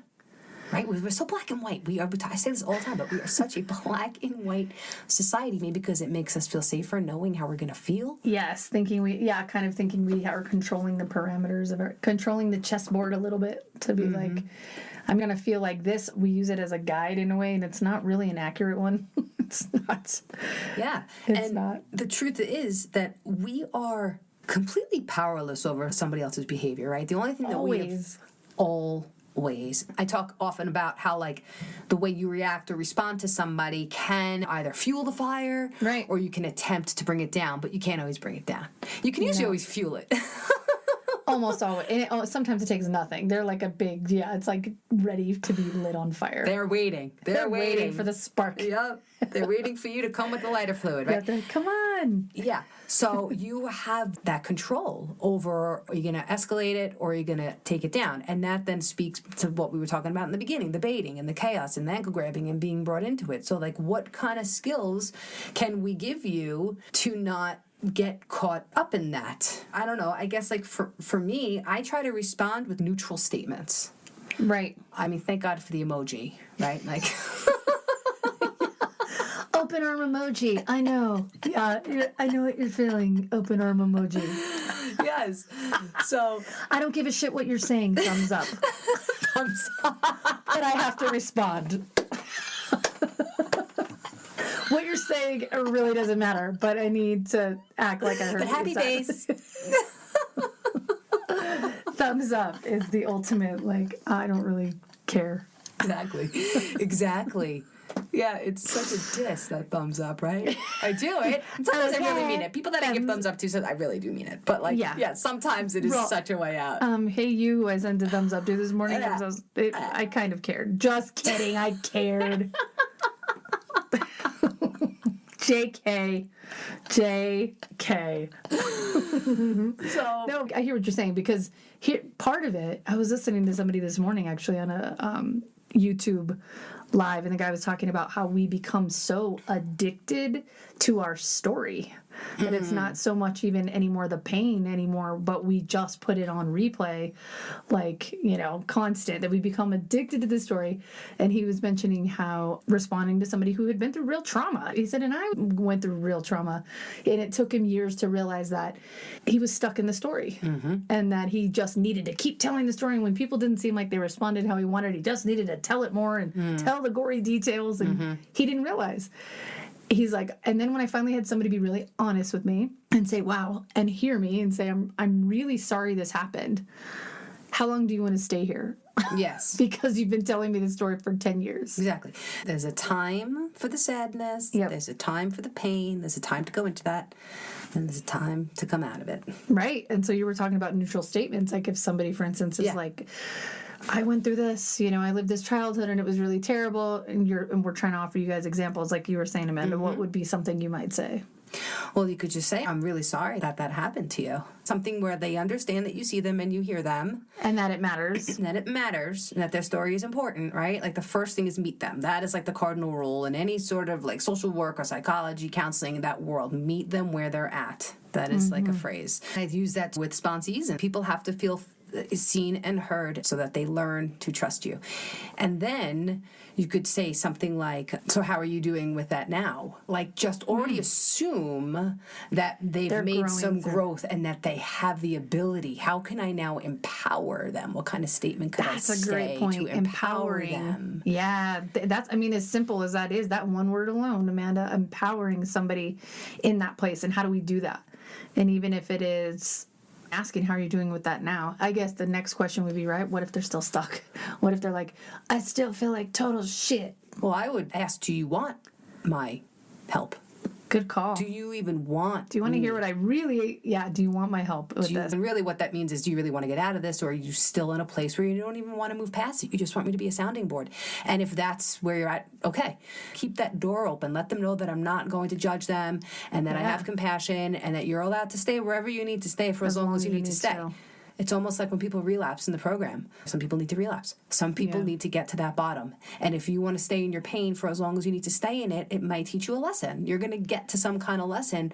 Right? We're so black and white. I say this all the time, but we are such a black and white society, maybe because it makes us feel safer knowing how we're going to feel. Yes, thinking we are controlling the parameters controlling the chessboard a little bit to be like, I'm going to feel like this. We use it as a guide in a way, and it's not really an accurate one. It's not. Yeah. It's not. The truth is that we are completely powerless over somebody else's behavior, right? The only thing that we have ways. I talk often about how like the way you react or respond to somebody can either fuel the fire, or you can attempt to bring it down, but you can't always bring it down. You can usually always fuel it. Almost always. And sometimes it takes nothing. They're like a big, it's like ready to be lit on fire. They're waiting. They're waiting for the spark. Yep. They're waiting for you to come with the lighter fluid, right? Come on. Yeah. So you have that control over, are you going to escalate it or are you going to take it down? And that then speaks to what we were talking about in the beginning, the baiting and the chaos and the ankle grabbing and being brought into it. So like, what kind of skills can we give you to not get caught up in that? I don't know. I guess like for me, I try to respond with neutral statements. Right. I mean, thank God for the emoji, right? Like open arm emoji. I know. Yeah, I know what you're feeling. Open arm emoji. Yes. So I don't give a shit what you're saying. Thumbs up. Thumbs up. And I have to respond. What you're saying really doesn't matter, but I need to act like I heard but happy face. Thumbs up is the ultimate, like, I don't really care. Exactly. Yeah, it's such a diss, that thumbs up, right? I do it. Sometimes I really mean it. People that I give thumbs up to says I really do mean it. But, like, yeah sometimes it is such a way out. Hey, you, I sent a thumbs up to this morning. I kind of cared. Just kidding, I cared. JK. So no, I hear what you're saying, because here, part of it, I was listening to somebody this morning actually on a YouTube live, and the guy was talking about how we become so addicted to our story that it's not so much even anymore the pain anymore, but we just put it on replay, like, constant, that we become addicted to the story. And he was mentioning how responding to somebody who had been through real trauma, he said, and I went through real trauma, and it took him years to realize that he was stuck in the story, and that he just needed to keep telling the story. And when people didn't seem like they responded how he wanted, he just needed to tell it more and tell the gory details, and he didn't realize. He's like, and then when I finally had somebody be really honest with me and say, wow, and hear me and say, I'm really sorry this happened. How long do you want to stay here? Yes. Because you've been telling me this story for 10 years. Exactly. There's a time for the sadness. Yep. There's a time for the pain. There's a time to go into that. And there's a time to come out of it. Right. And so you were talking about neutral statements. Like if somebody, for instance, is like, I went through this, I lived this childhood and it was really terrible, and we're trying to offer you guys examples, like you were saying, Amanda. What would be something you might say? Well, you could just say, I'm really sorry that happened to you. Something where they understand that you see them and you hear them. And that it matters. And that it matters, and that their story is important, right? Like the first thing is meet them. That is like the cardinal rule in any sort of like social work or psychology, counseling, in that world. Meet them where they're at. That is like a phrase. I use that with sponsees, and people have to feel seen and heard so that they learn to trust you. And then you could say something like, so how are you doing with that now? Like just already assume that they've made some growth and that they have the ability. How can I now empower them? What kind of statement could I say a great point. to empower them? Yeah, that's, as simple as that is, that one word alone, Amanda, empowering somebody in that place. And how do we do that? And even if it is asking, how are you doing with that now? I guess the next question would be, right, what if they're still stuck? What if they're like, I still feel like total shit? Well, I would ask, do you want my help? Good call. Do you even want Do you want to hear what I really, do you want my help with this? And really what that means is, do you really want to get out of this, or are you still in a place where you don't even want to move past it? You just want me to be a sounding board. And if that's where you're at, okay, keep that door open. Let them know that I'm not going to judge them, and that I have compassion, and that you're allowed to stay wherever you need to stay for as long as you need to stay. It's almost like when people relapse in the program. Some people need to relapse. Some people need to get to that bottom. And if you want to stay in your pain for as long as you need to stay in it, it might teach you a lesson. You're going to get to some kind of lesson,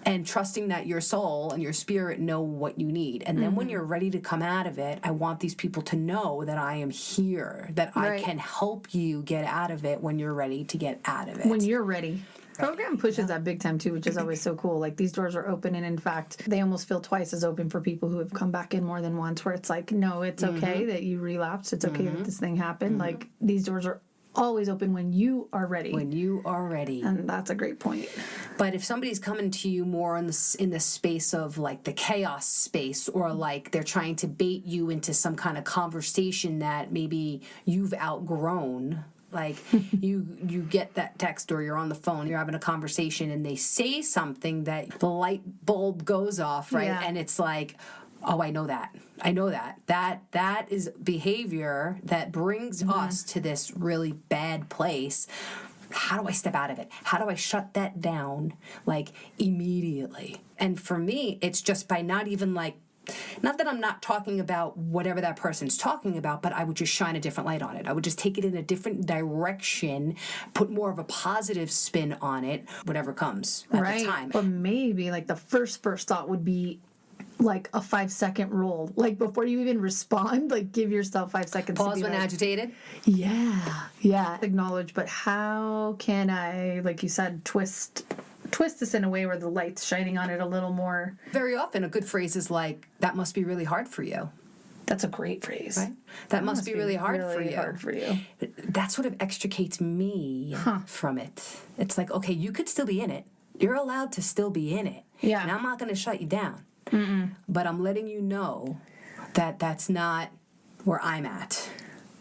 and trusting that your soul and your spirit know what you need. And then when you're ready to come out of it, I want these people to know that I am here, that I can help you get out of it when you're ready to get out of it. When you're ready. Program pushes that big time too, which is always so cool. Like these doors are open, and in fact, they almost feel twice as open for people who have come back in more than once, where it's like, no, it's okay that you relapsed. It's okay that this thing happened. Like these doors are always open when you are ready. When you are ready. And that's a great point. But if somebody's coming to you more in the space of like the chaos space, or like they're trying to bait you into some kind of conversation that maybe you've outgrown, like you get that text, or you're on the phone, you're having a conversation, and they say something that the light bulb goes off, right? Yeah. And it's like, oh, I know that. That is behavior that brings us to this really bad place. How do I step out of it? How do I shut that down, like, immediately? And for me, it's just by not even, like, not that I'm not talking about whatever that person's talking about, but I would just shine a different light on it. I would just take it in a different direction, put more of a positive spin on it, whatever comes at the time. But maybe, like, the first thought would be, like, a 5-second rule. Like, before you even respond, like, give yourself 5 seconds. Pause to when agitated? Yeah. Acknowledge, but how can I, like you said, twist this in a way where the light's shining on it a little more? Very often a good phrase is like, that must be really hard for you. That's a great phrase. Right? That must be really hard for you. That That sort of extricates me from it. It's like, okay, you could still be in it. You're allowed to still be in it. Yeah. And I'm not going to shut you down. But I'm letting you know that that's not where I'm at.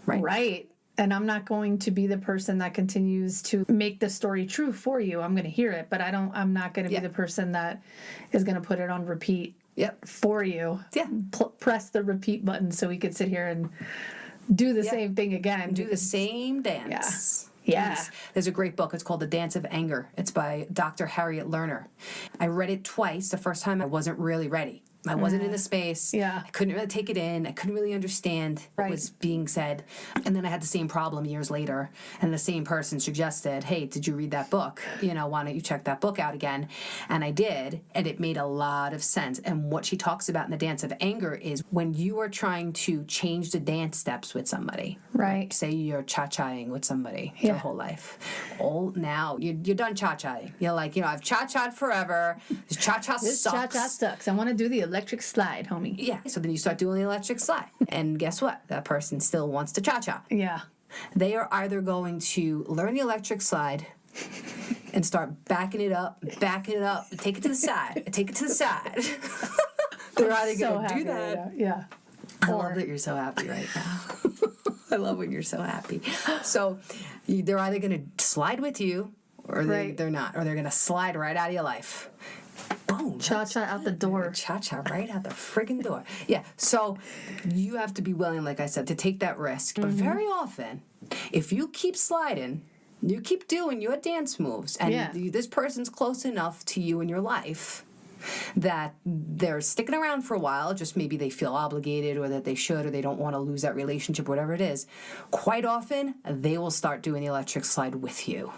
Right. And I'm not going to be the person that continues to make the story true for you. I'm going to hear it, but I'm not going to be the person that is going to put it on repeat for you. Yeah. Press the repeat button so we could sit here and do the same thing again. Do the same dance. Yeah. Yes. There's a great book. It's called The Dance of Anger. It's by Dr. Harriet Lerner. I read it twice. The first time I wasn't really ready. I wasn't in the space. Yeah. I couldn't really take it in. I couldn't really understand what was being said. And then I had the same problem years later. And the same person suggested, hey, did you read that book? You know, why don't you check that book out again? And I did. And it made a lot of sense. And what she talks about in The Dance of Anger is when you are trying to change the dance steps with somebody. Right. Like, say you're cha-chaing with somebody your whole life. Now you're done cha-chaing. You're like, I've cha-cha'd forever. This cha-cha sucks. This cha-cha sucks. I want to do the electric slide, homie. Yeah. So then you start doing the electric slide. And guess what? That person still wants to cha-cha. Yeah. They are either going to learn the electric slide and start backing it up, take it to the side, take it to the side. They're either going to do that. Right. Yeah. I love that you're so happy right now. I love when you're so happy. So they're either going to slide with you or they're not. Or they're going to slide right out of your life. Boom. Cha-cha out the door. Cha-cha right out the friggin' door. Yeah. So you have to be willing, like I said, to take that risk. But very often, if you keep sliding, you keep doing your dance moves, and this person's close enough to you in your life that they're sticking around for a while, just maybe they feel obligated or that they should or they don't want to lose that relationship, whatever it is, quite often they will start doing the electric slide with you.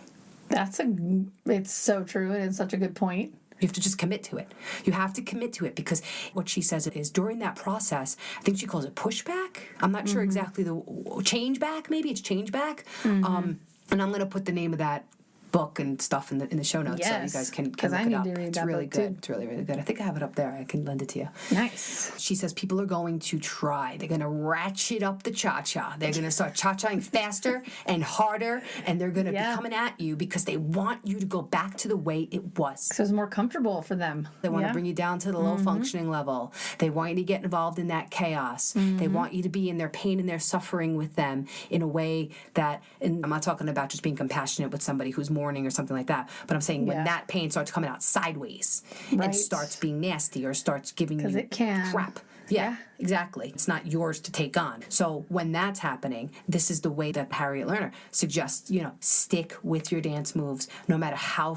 It's so true, and it's such a good point. You have to just commit to it. You have to commit to it because what she says is during that process, I think she calls it pushback. I'm not sure exactly the change back. Maybe it's change back. And I'm going to put the name of that book and stuff in the show notes so you guys can look it up. It's really good. It's really, really good. I think I have it up there. I can lend it to you. Nice. She says people are going to try. They're going to ratchet up the cha-cha. They're going to start cha-chaing faster and harder, and they're going to be coming at you because they want you to go back to the way it was. So it's more comfortable for them. They want to bring you down to the low functioning level. They want you to get involved in that chaos. They want you to be in their pain and their suffering with them in a way that, and I'm not talking about just being compassionate with somebody who's mourning or something like that, but I'm saying when that pain starts coming out sideways and starts being nasty or starts giving you crap. Yeah, exactly. It's not yours to take on. So when that's happening, this is the way that Harriet Lerner suggests, stick with your dance moves no matter how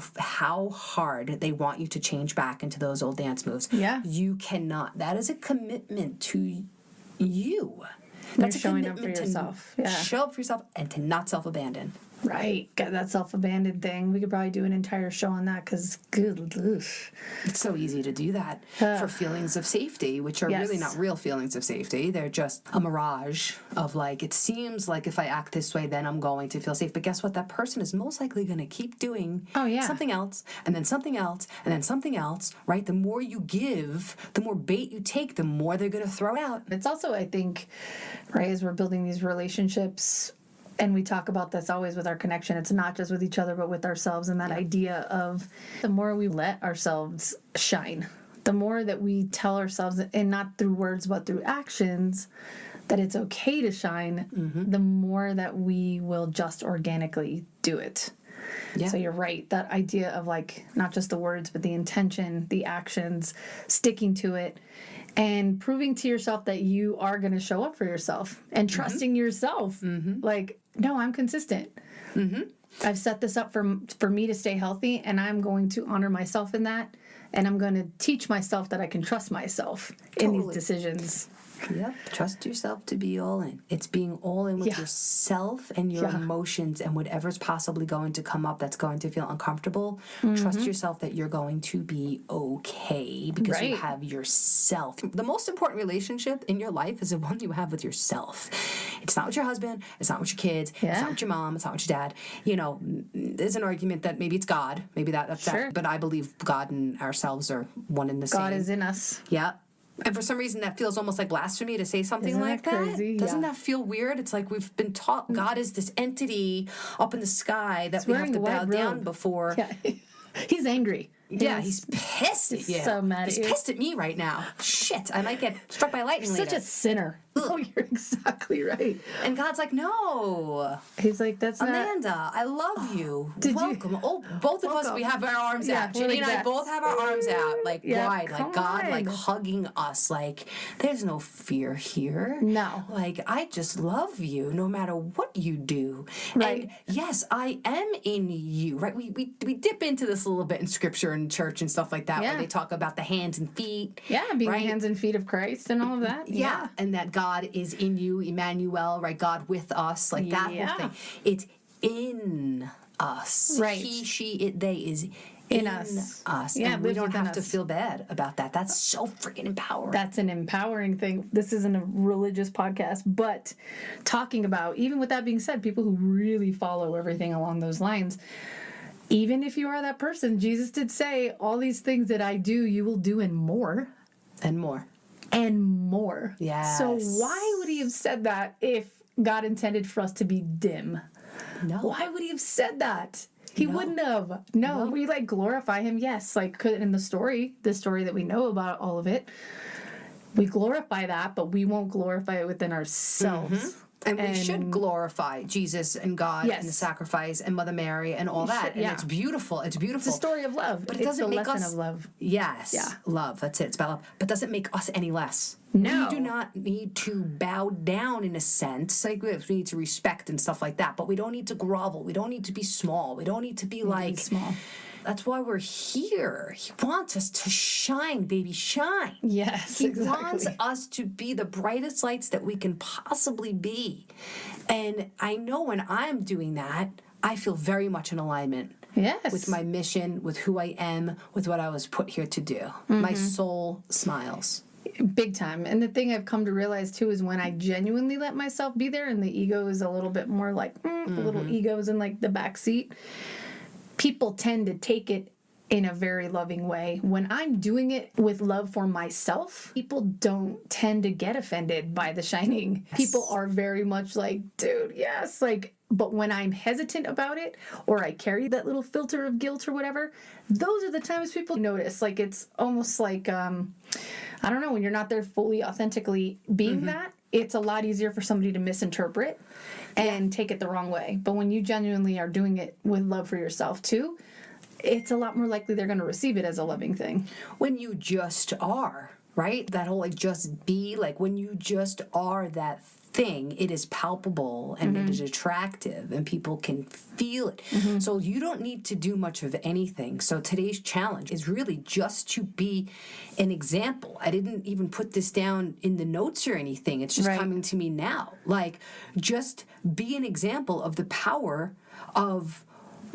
hard they want you to change back into those old dance moves. Yeah. You cannot. That is a commitment to you. That's showing up for yourself. Show up for yourself and to not self-abandon. Right. Got that self-abandoned thing. We could probably do an entire show on that because it's so easy to do that for feelings of safety, which are really not real feelings of safety. They're just a mirage of it seems like if I act this way, then I'm going to feel safe. But guess what? That person is most likely going to keep doing something else and then something else and then something else, right? The more you give, the more bait you take, the more they're going to throw out. It's also, I think, right, as we're building these relationships, and we talk about this always with our connection. It's not just with each other, but with ourselves. And that idea of the more we let ourselves shine, the more that we tell ourselves, and not through words, but through actions, that it's okay to shine, the more that we will just organically do it. Yeah. So you're right. That idea of not just the words, but the intention, the actions, sticking to it, and proving to yourself that you are going to show up for yourself and trusting yourself. No, I'm consistent. I've set this up for me to stay healthy, and I'm going to honor myself in that, and I'm going to teach myself that I can trust myself in these decisions. Yep. Trust yourself to be all in. It's being all in with yourself and your emotions and whatever's possibly going to come up that's going to feel uncomfortable. Trust yourself that you're going to be okay because you have yourself. The most important relationship in your life is the one you have with yourself. It's not with your husband. It's not with your kids. It's not with your mom. It's not with your dad. There's an argument that maybe it's God. Maybe that's that. But I believe God and ourselves are one and the same. God is in us. Yeah. And for some reason, that feels almost like blasphemy to say something like that. Crazy? Doesn't that feel weird? It's like we've been taught God is this entity up in the sky that we have to bow down before. Yeah. He's angry. Yeah, he's pissed at you. So mad at you. He's pissed at me right now. Shit, I might get struck by lightning later. Such a sinner. Oh, you're exactly right. And God's like, no. He's like, that's Amanda, not... I love you. Did Welcome. You... Oh, both of us, we have our arms out. Ginny and I both have our arms out, like wide, like God, like hugging us. Like, there's no fear here. No. Like, I just love you no matter what you do. Right. And yes, I am in you, right? We dip into this a little bit in scripture and church and stuff like that, where they talk about the hands and feet. Yeah, being the hands and feet of Christ and all of that. Yeah. And that God is in you, Emmanuel, right? God with us, like that whole thing. It's in us. Right. He, she, it, they is in us. Yeah, and we don't have to feel bad about that. That's so freaking empowering. That's an empowering thing. This isn't a religious podcast, but talking about, even with that being said, people who really follow everything along those lines, even if you are that person, Jesus did say, all these things that I do, you will do and more. And more. And more. Yes. So why would he have said that if God intended for us to be dim? No. Why would he have said that? He wouldn't have. No, we like glorify him. Yes, like in the story that we know about all of it, we glorify that, but we won't glorify it within ourselves. Mm-hmm. And we should glorify Jesus and God and the sacrifice and Mother Mary and all that. And it's beautiful. It's beautiful. It's a story of love. But it doesn't make us... of love. Yes. Yeah. Love. That's it. It's about love. But doesn't make us any less. No. We do not need to bow down in a sense. Like we need to respect and stuff like that. But we don't need to grovel. We don't need to be small. We don't need to be like... small. That's why we're here. He wants us to shine, baby, shine. Yes, He wants us to be the brightest lights that we can possibly be. And I know when I'm doing that, I feel very much in alignment. Yes. With my mission, with who I am, with what I was put here to do. Mm-hmm. My soul smiles. Big time. And the thing I've come to realize too is when I genuinely let myself be there and the ego is a little bit more like, the little ego's in like the back seat, people tend to take it in a very loving way. When I'm doing it with love for myself, people don't tend to get offended by the shining. Yes. People are very much like, dude, yes. Like, but when I'm hesitant about it, or I carry that little filter of guilt or whatever, those are the times people notice. Like, it's almost like, I don't know, when you're not there fully authentically being that, it's a lot easier for somebody to misinterpret and take it the wrong way. But when you genuinely are doing it with love for yourself too, it's a lot more likely they're going to receive it as a loving thing. When you just are, right? That whole like just be, like when you just are that thing, it is palpable and it is attractive and people can feel it. So you don't need to do much of anything. So today's challenge is really just to be an example. I didn't even put this down in the notes or anything. It's just coming to me now. Like, just be an example of the power of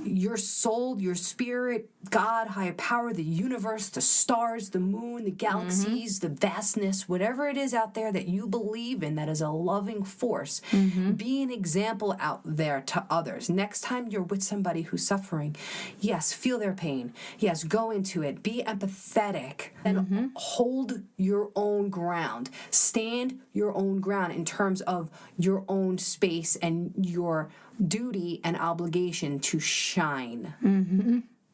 your soul, your spirit, God, higher power, the universe, the stars, the moon, the galaxies, the vastness, whatever it is out there that you believe in that is a loving force. Be an example out there to others. Next time you're with somebody who's suffering, yes, feel their pain. Yes, go into it. Be empathetic and hold your own ground. Stand your own ground in terms of your own space and your duty and obligation to shine.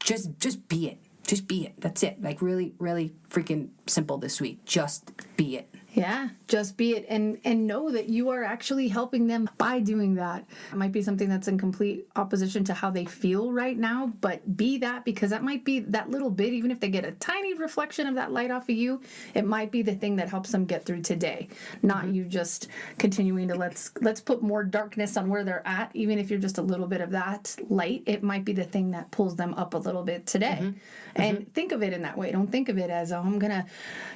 Just be it. Just be it. That's it. Like, really, really freaking simple this week. Just be it. Yeah, just be it, and know that you are actually helping them by doing that. It might be something that's in complete opposition to how they feel right now, but be that, because that might be that little bit, even if they get a tiny reflection of that light off of you, it might be the thing that helps them get through today. Not you just continuing to let's put more darkness on where they're at. Even if you're just a little bit of that light, it might be the thing that pulls them up a little bit today. And think of it in that way. Don't think of it as, oh, I'm gonna,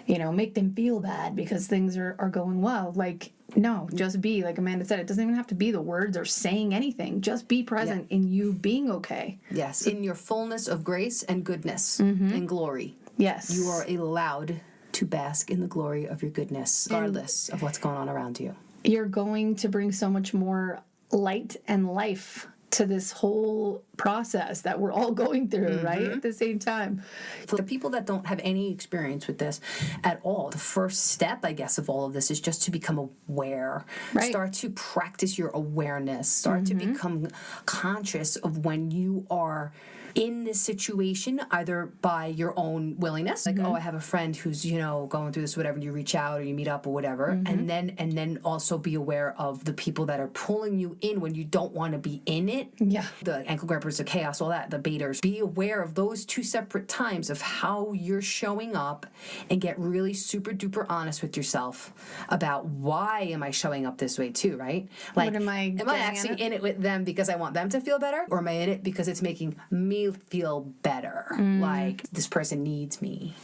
make them feel bad because things are going well. Like, no, just be, like Amanda said, it doesn't even have to be the words or saying anything. Just be present in you being okay. Yes, in your fullness of grace and goodness and glory. Yes. You are allowed to bask in the glory of your goodness, regardless of what's going on around you. You're going to bring so much more light and life to this whole process that we're all going through, right? At the same time. For the people that don't have any experience with this at all, the first step, I guess, of all of this is just to become aware. Right. Start to practice your awareness. Start to become conscious of when you are in this situation, either by your own willingness, like, oh, I have a friend who's, going through this, whatever, and you reach out or you meet up or whatever, and then also be aware of the people that are pulling you in when you don't want to be in it. Yeah. The ankle grabbers, the chaos, all that, the baiters. Be aware of those two separate times of how you're showing up, and get really super duper honest with yourself about why am I showing up this way too, right? Like, am I actually in it with them because I want them to feel better, or am I in it because it's making me feel better? Like, this person needs me.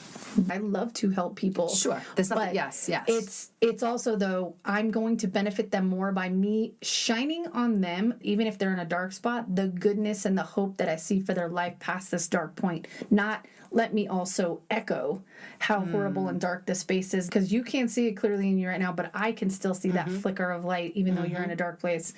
I love to help people. Sure. There's nothing, yes. It's also, though, I'm going to benefit them more by me shining on them, even if they're in a dark spot, the goodness and the hope that I see for their life past this dark point. Not let me also echo how horrible and dark this space is, because you can't see it clearly in you right now, but I can still see that flicker of light, even though you're in a dark place,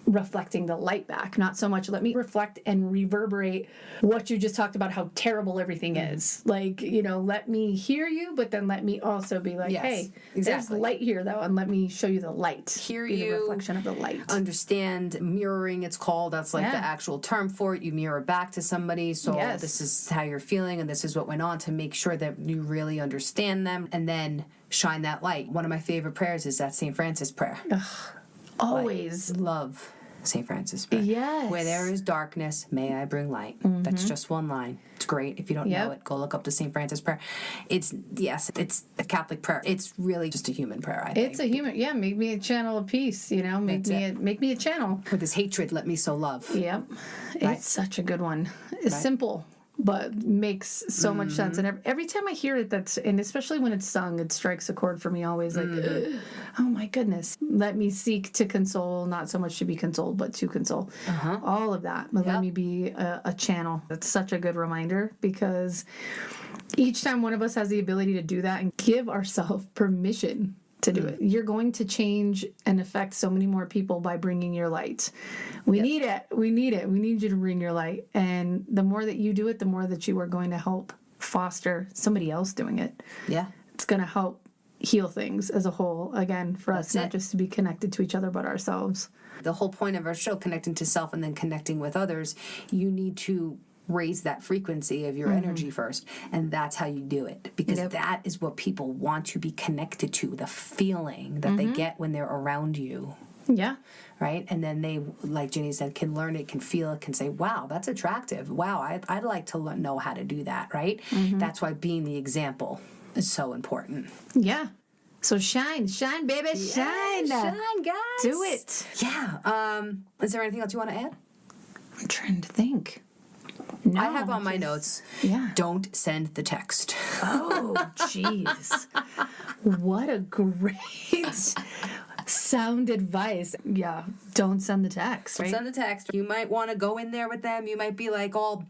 reflecting the light back. Not so much let me reflect and reverberate what you just talked about, how terrible everything is. Like, let me hear you, but then let me also be like, hey, there's light here, though, and let me show you the light. Hear be you. The reflection of the light. Understand. Mirroring, it's called. That's like the actual term for it. You mirror back to somebody. So this is how you're feeling, and this is what went on, to make sure that you really understand them, and then shine that light. One of my favorite prayers is that St. Francis prayer. Always. Like, love St. Francis prayer. Yes. Where there is darkness, may I bring light. That's just one line. It's great. If you don't know it, go look up the St. Francis prayer. It's a Catholic prayer. It's really just a human prayer, I think. It's a human, make me a channel of peace, make me a channel. For this hatred, let me sow love. Yep. Right? It's such a good one. It's simple, but makes so much sense. And every time I hear it, and especially when it's sung, it strikes a chord for me always, like, oh my goodness, let me seek to console, not so much to be consoled, but to console. All of that. But let me be a channel. That's such a good reminder, because each time one of us has the ability to do that and give ourselves permission to do it, you're going to change and affect so many more people by bringing your light. We need it. We need it. We need you to bring your light. And the more that you do it, the more that you are going to help foster somebody else doing it. Yeah. It's going to help heal things as a whole, again, for us, not just to be connected to each other, but ourselves. The whole point of our show, connecting to self and then connecting with others, you need to raise that frequency of your energy first, and that's how you do it, because that is what people want to be connected to, the feeling that they get when they're around you. Right? And then they, like Ginny said, can learn it, can feel it, can say, wow, that's attractive. Wow, I'd like to know how to do that, right? That's why being the example is so important. So shine, baby, shine. Shine, guys. Do it. Yeah. Is there anything else you want to add? I'm trying to think. No, I have on my notes, don't send the text. Oh, jeez. What a great sound advice. Yeah, don't send the text. Right? Don't send the text. You might want to go in there with them. You might be like all,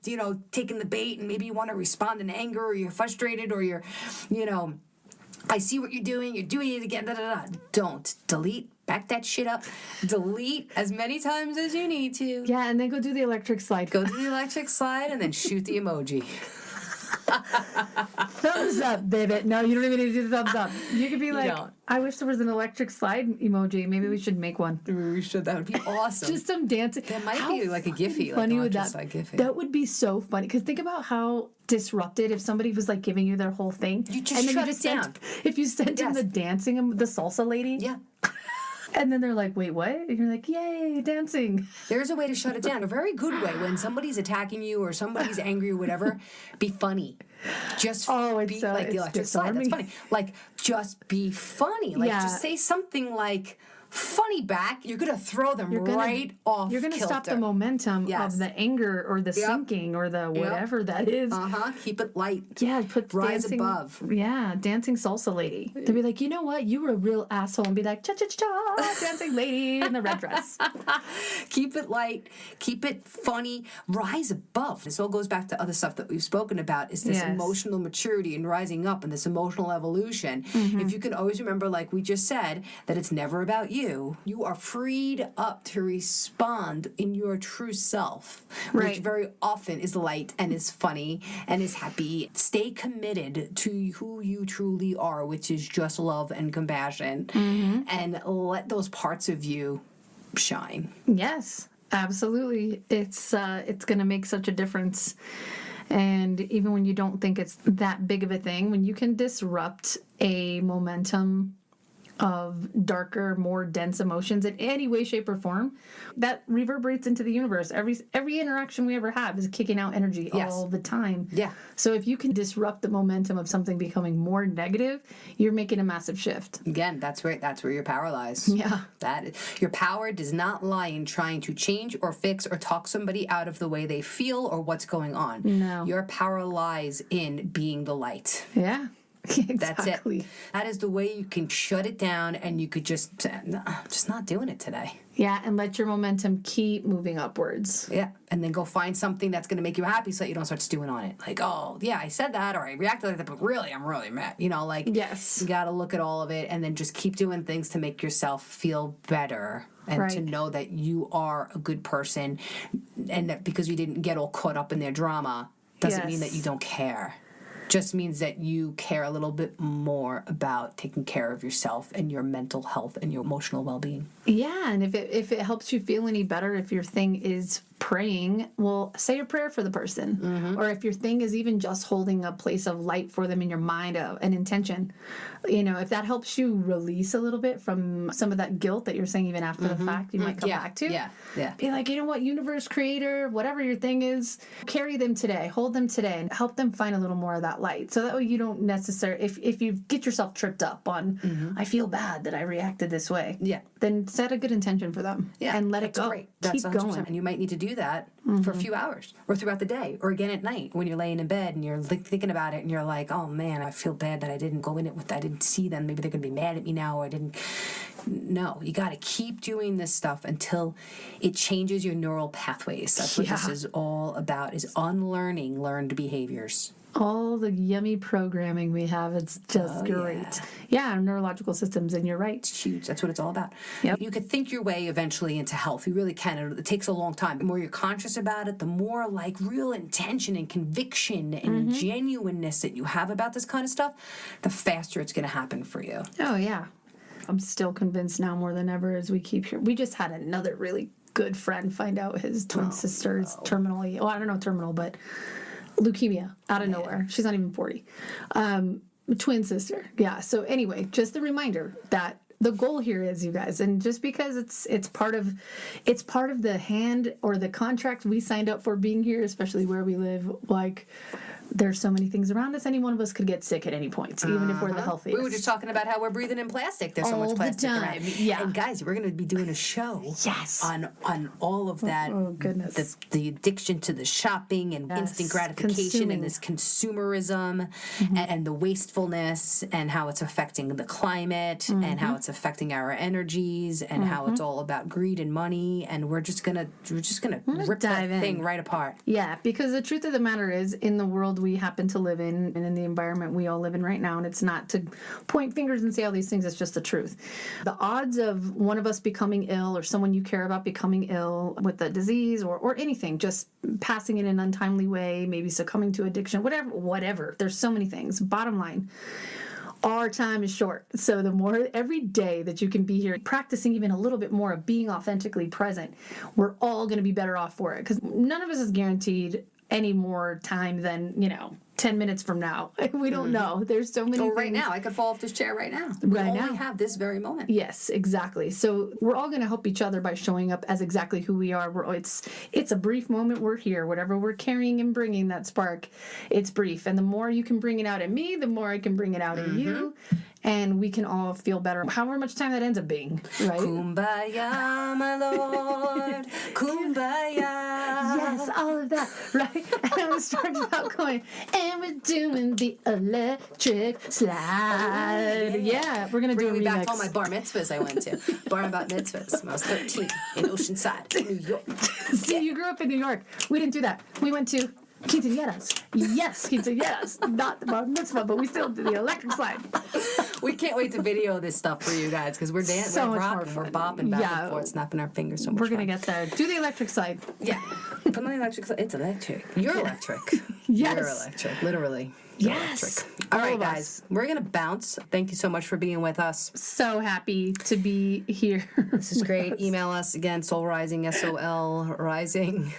taking the bait, and maybe you want to respond in anger, or you're frustrated, or you're, I see what you're doing it again, Don't. Delete. Back that shit up. Delete as many times as you need to. Yeah, and then go do the electric slide. Go do the electric slide and then shoot the emoji. Thumbs up, baby. No, you don't even need to do the thumbs up. You could be like, I wish there was an electric slide emoji. Maybe we should make one. We should. That would be awesome. Just some dancing. That might be like a Giphy. Funny would that? That would be so funny. Because think about how disrupted if somebody was like giving you their whole thing. You just shut it down. If you sent in the dancing, the salsa lady. Yeah. And then they're like, wait, what? And you're like, yay, dancing. There's a way to shut it down. A very good way. When somebody's attacking you or somebody's angry or whatever, be funny. Just be like the electric slide. That's funny. Like, just be funny. Like, just say something like funny back. You're going to throw them right off. You're going to stop the momentum of the anger or the sinking or the whatever that is. Keep it light. Yeah, rise above. Yeah, dancing salsa lady. They'll be like, you know what? You were a real asshole, and be like, cha-cha-cha, dancing lady in the red dress. Keep it light. Keep it funny. Rise above. This all goes back to other stuff that we've spoken about, is this emotional maturity and rising up and this emotional evolution. If you can always remember, like we just said, that it's never about you. You are freed up to respond in your true self, which very often is light and is funny and is happy. Stay committed to who you truly are, which is just love and compassion, and let those parts of you shine. Yes. Absolutely. It's going to make such a difference. And even when you don't think it's that big of a thing, when you can disrupt a momentum of darker, more dense emotions in any way, shape, or form, that reverberates into the universe. Every interaction we ever have is kicking out energy all the time. Yeah. So if you can disrupt the momentum of something becoming more negative, you're making a massive shift. Again, that's where your power lies. Yeah. Your power does not lie in trying to change or fix or talk somebody out of the way they feel or what's going on. No. Your power lies in being the light. Yeah. Exactly. That's it. That is the way you can shut it down, and you could just not doing it today. Yeah, and let your momentum keep moving upwards. Yeah, and then go find something that's going to make you happy so that you don't start stewing on it. Like, oh, yeah, I said that, or I reacted like that, but really, I'm really mad. Yes. You got to look at all of it and then just keep doing things to make yourself feel better and to know that you are a good person, and that because you didn't get all caught up in their drama doesn't mean that you don't care. Just means that you care a little bit more about taking care of yourself and your mental health and your emotional well-being. Yeah, and if it helps you feel any better, if your thing is praying, well, say a prayer for the person. Mm-hmm. Or if your thing is even just holding a place of light for them in your mind, an intention, if that helps you release a little bit from some of that guilt that you're saying even after the fact, you might come back to. Yeah. Be like, you know what, universe, creator, whatever your thing is, carry them today, hold them today, and help them find a little more of that light. So that way you don't necessarily, if you get yourself tripped up on, I feel bad that I reacted this way, then set a good intention for them and let it go. Great. That's Keep 100%. going. And you might need to do that for a few hours or throughout the day or again at night when you're laying in bed and you're thinking about it and you're like, oh man, I feel bad that I didn't go in it I didn't see them. Maybe they're going to be mad at me now, or I didn't. No, you got to keep doing this stuff until it changes your neural pathways. That's what this is all about, is unlearning learned behaviors. All the yummy programming we have, it's just great. Yeah, our neurological systems, and you're right. It's huge. That's what it's all about. Yep. You could think your way eventually into health. You really can. It takes a long time. The more you're conscious about it, the more like real intention and conviction and genuineness that you have about this kind of stuff, the faster it's going to happen for you. Oh, yeah. I'm still convinced now more than ever as we keep here. We just had another really good friend find out his twin sister's terminally, well, I don't know terminal, but leukemia out of nowhere. She's not even 40. Twin sister. Yeah. So anyway, just a reminder that the goal here is, you guys, and just because it's part of the hand or the contract we signed up for being here, especially where we live, like there's so many things around us. Any one of us could get sick at any point, even if we're the healthiest. We were just talking about how we're breathing in plastic. There's so much plastic around. Yeah. And guys, we're going to be doing a show on all of that. Oh, goodness. The addiction to the shopping and instant gratification and this consumerism and the wastefulness and how it's affecting the climate and how it's affecting our energies and how it's all about greed and money. And we're just gonna rip that thing right apart. Yeah, because the truth of the matter is, in the world we happen to live in and in the environment we all live in right now, and it's not to point fingers and say all these things, it's just the truth. The odds of one of us becoming ill or someone you care about becoming ill with a disease or anything, just passing in an untimely way, maybe succumbing to addiction, whatever. There's so many things. Bottom line, our time is short. So the more every day that you can be here practicing even a little bit more of being authentically present, we're all going to be better off for it, because none of us is guaranteed any more time than 10 minutes from now. We don't know. There's so many things. Right now, I could fall off this chair right now. We only have this very moment. Yes, exactly. So we're all going to help each other by showing up as exactly who we are. It's a brief moment. We're here. Whatever we're carrying and bringing, that spark, it's brief. And the more you can bring it out in me, the more I can bring it out in you. And we can all feel better, however much time that ends up being, right? Kumbaya, my lord. Kumbaya. Yes, all of that, right? And I was starting out going, and we're doing the electric slide. Yeah, we're going to do a remix. Back to all my bar mitzvahs I went to. Bar and bat mitzvahs when I was 13 in Oceanside, New York. See, you grew up in New York. We didn't do that. We went to Quinceañeras. Yes, quinceañeras. Not the bar mitzvah, but we still do the electric slide. We can't wait to video this stuff for you guys because we're dancing, So we're much rocking, more we're fun. bopping back and forth, snapping our fingers. So much We're going to fun. get there. Do the electric slide. Yeah. Put on the electric slide. It's electric. You're electric. Yes. You're electric. Literally. Yes. Electric. All right, guys. We're going to bounce. Thank you so much for being with us. So happy to be here. This is great. Email us again, Soul Rising, SOL Rising.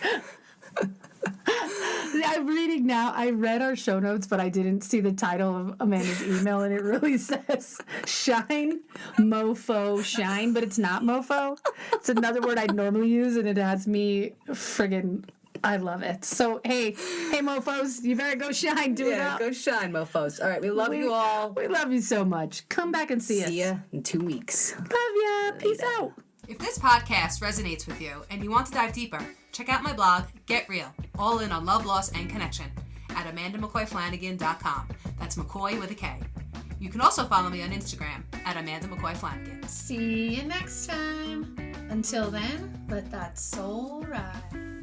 I'm reading now. I read our show notes, but I didn't see the title of Amanda's email, and it really says shine, mofo, shine, but it's not mofo. It's another word I'd normally use, and it has me friggin', I love it. So, hey, mofos, you better go shine, do it up. Go shine, mofos. All right, we love you all. We love you so much. Come back and see us. See ya in 2 weeks. Love ya. Peace out. If this podcast resonates with you and you want to dive deeper, check out my blog, Get Real, all in on love, loss, and connection at AmandaMcCoyFlanagan.com. That's McCoy with a K. You can also follow me on Instagram at Amanda McCoy Flanagan. See you next time. Until then, let that soul rise.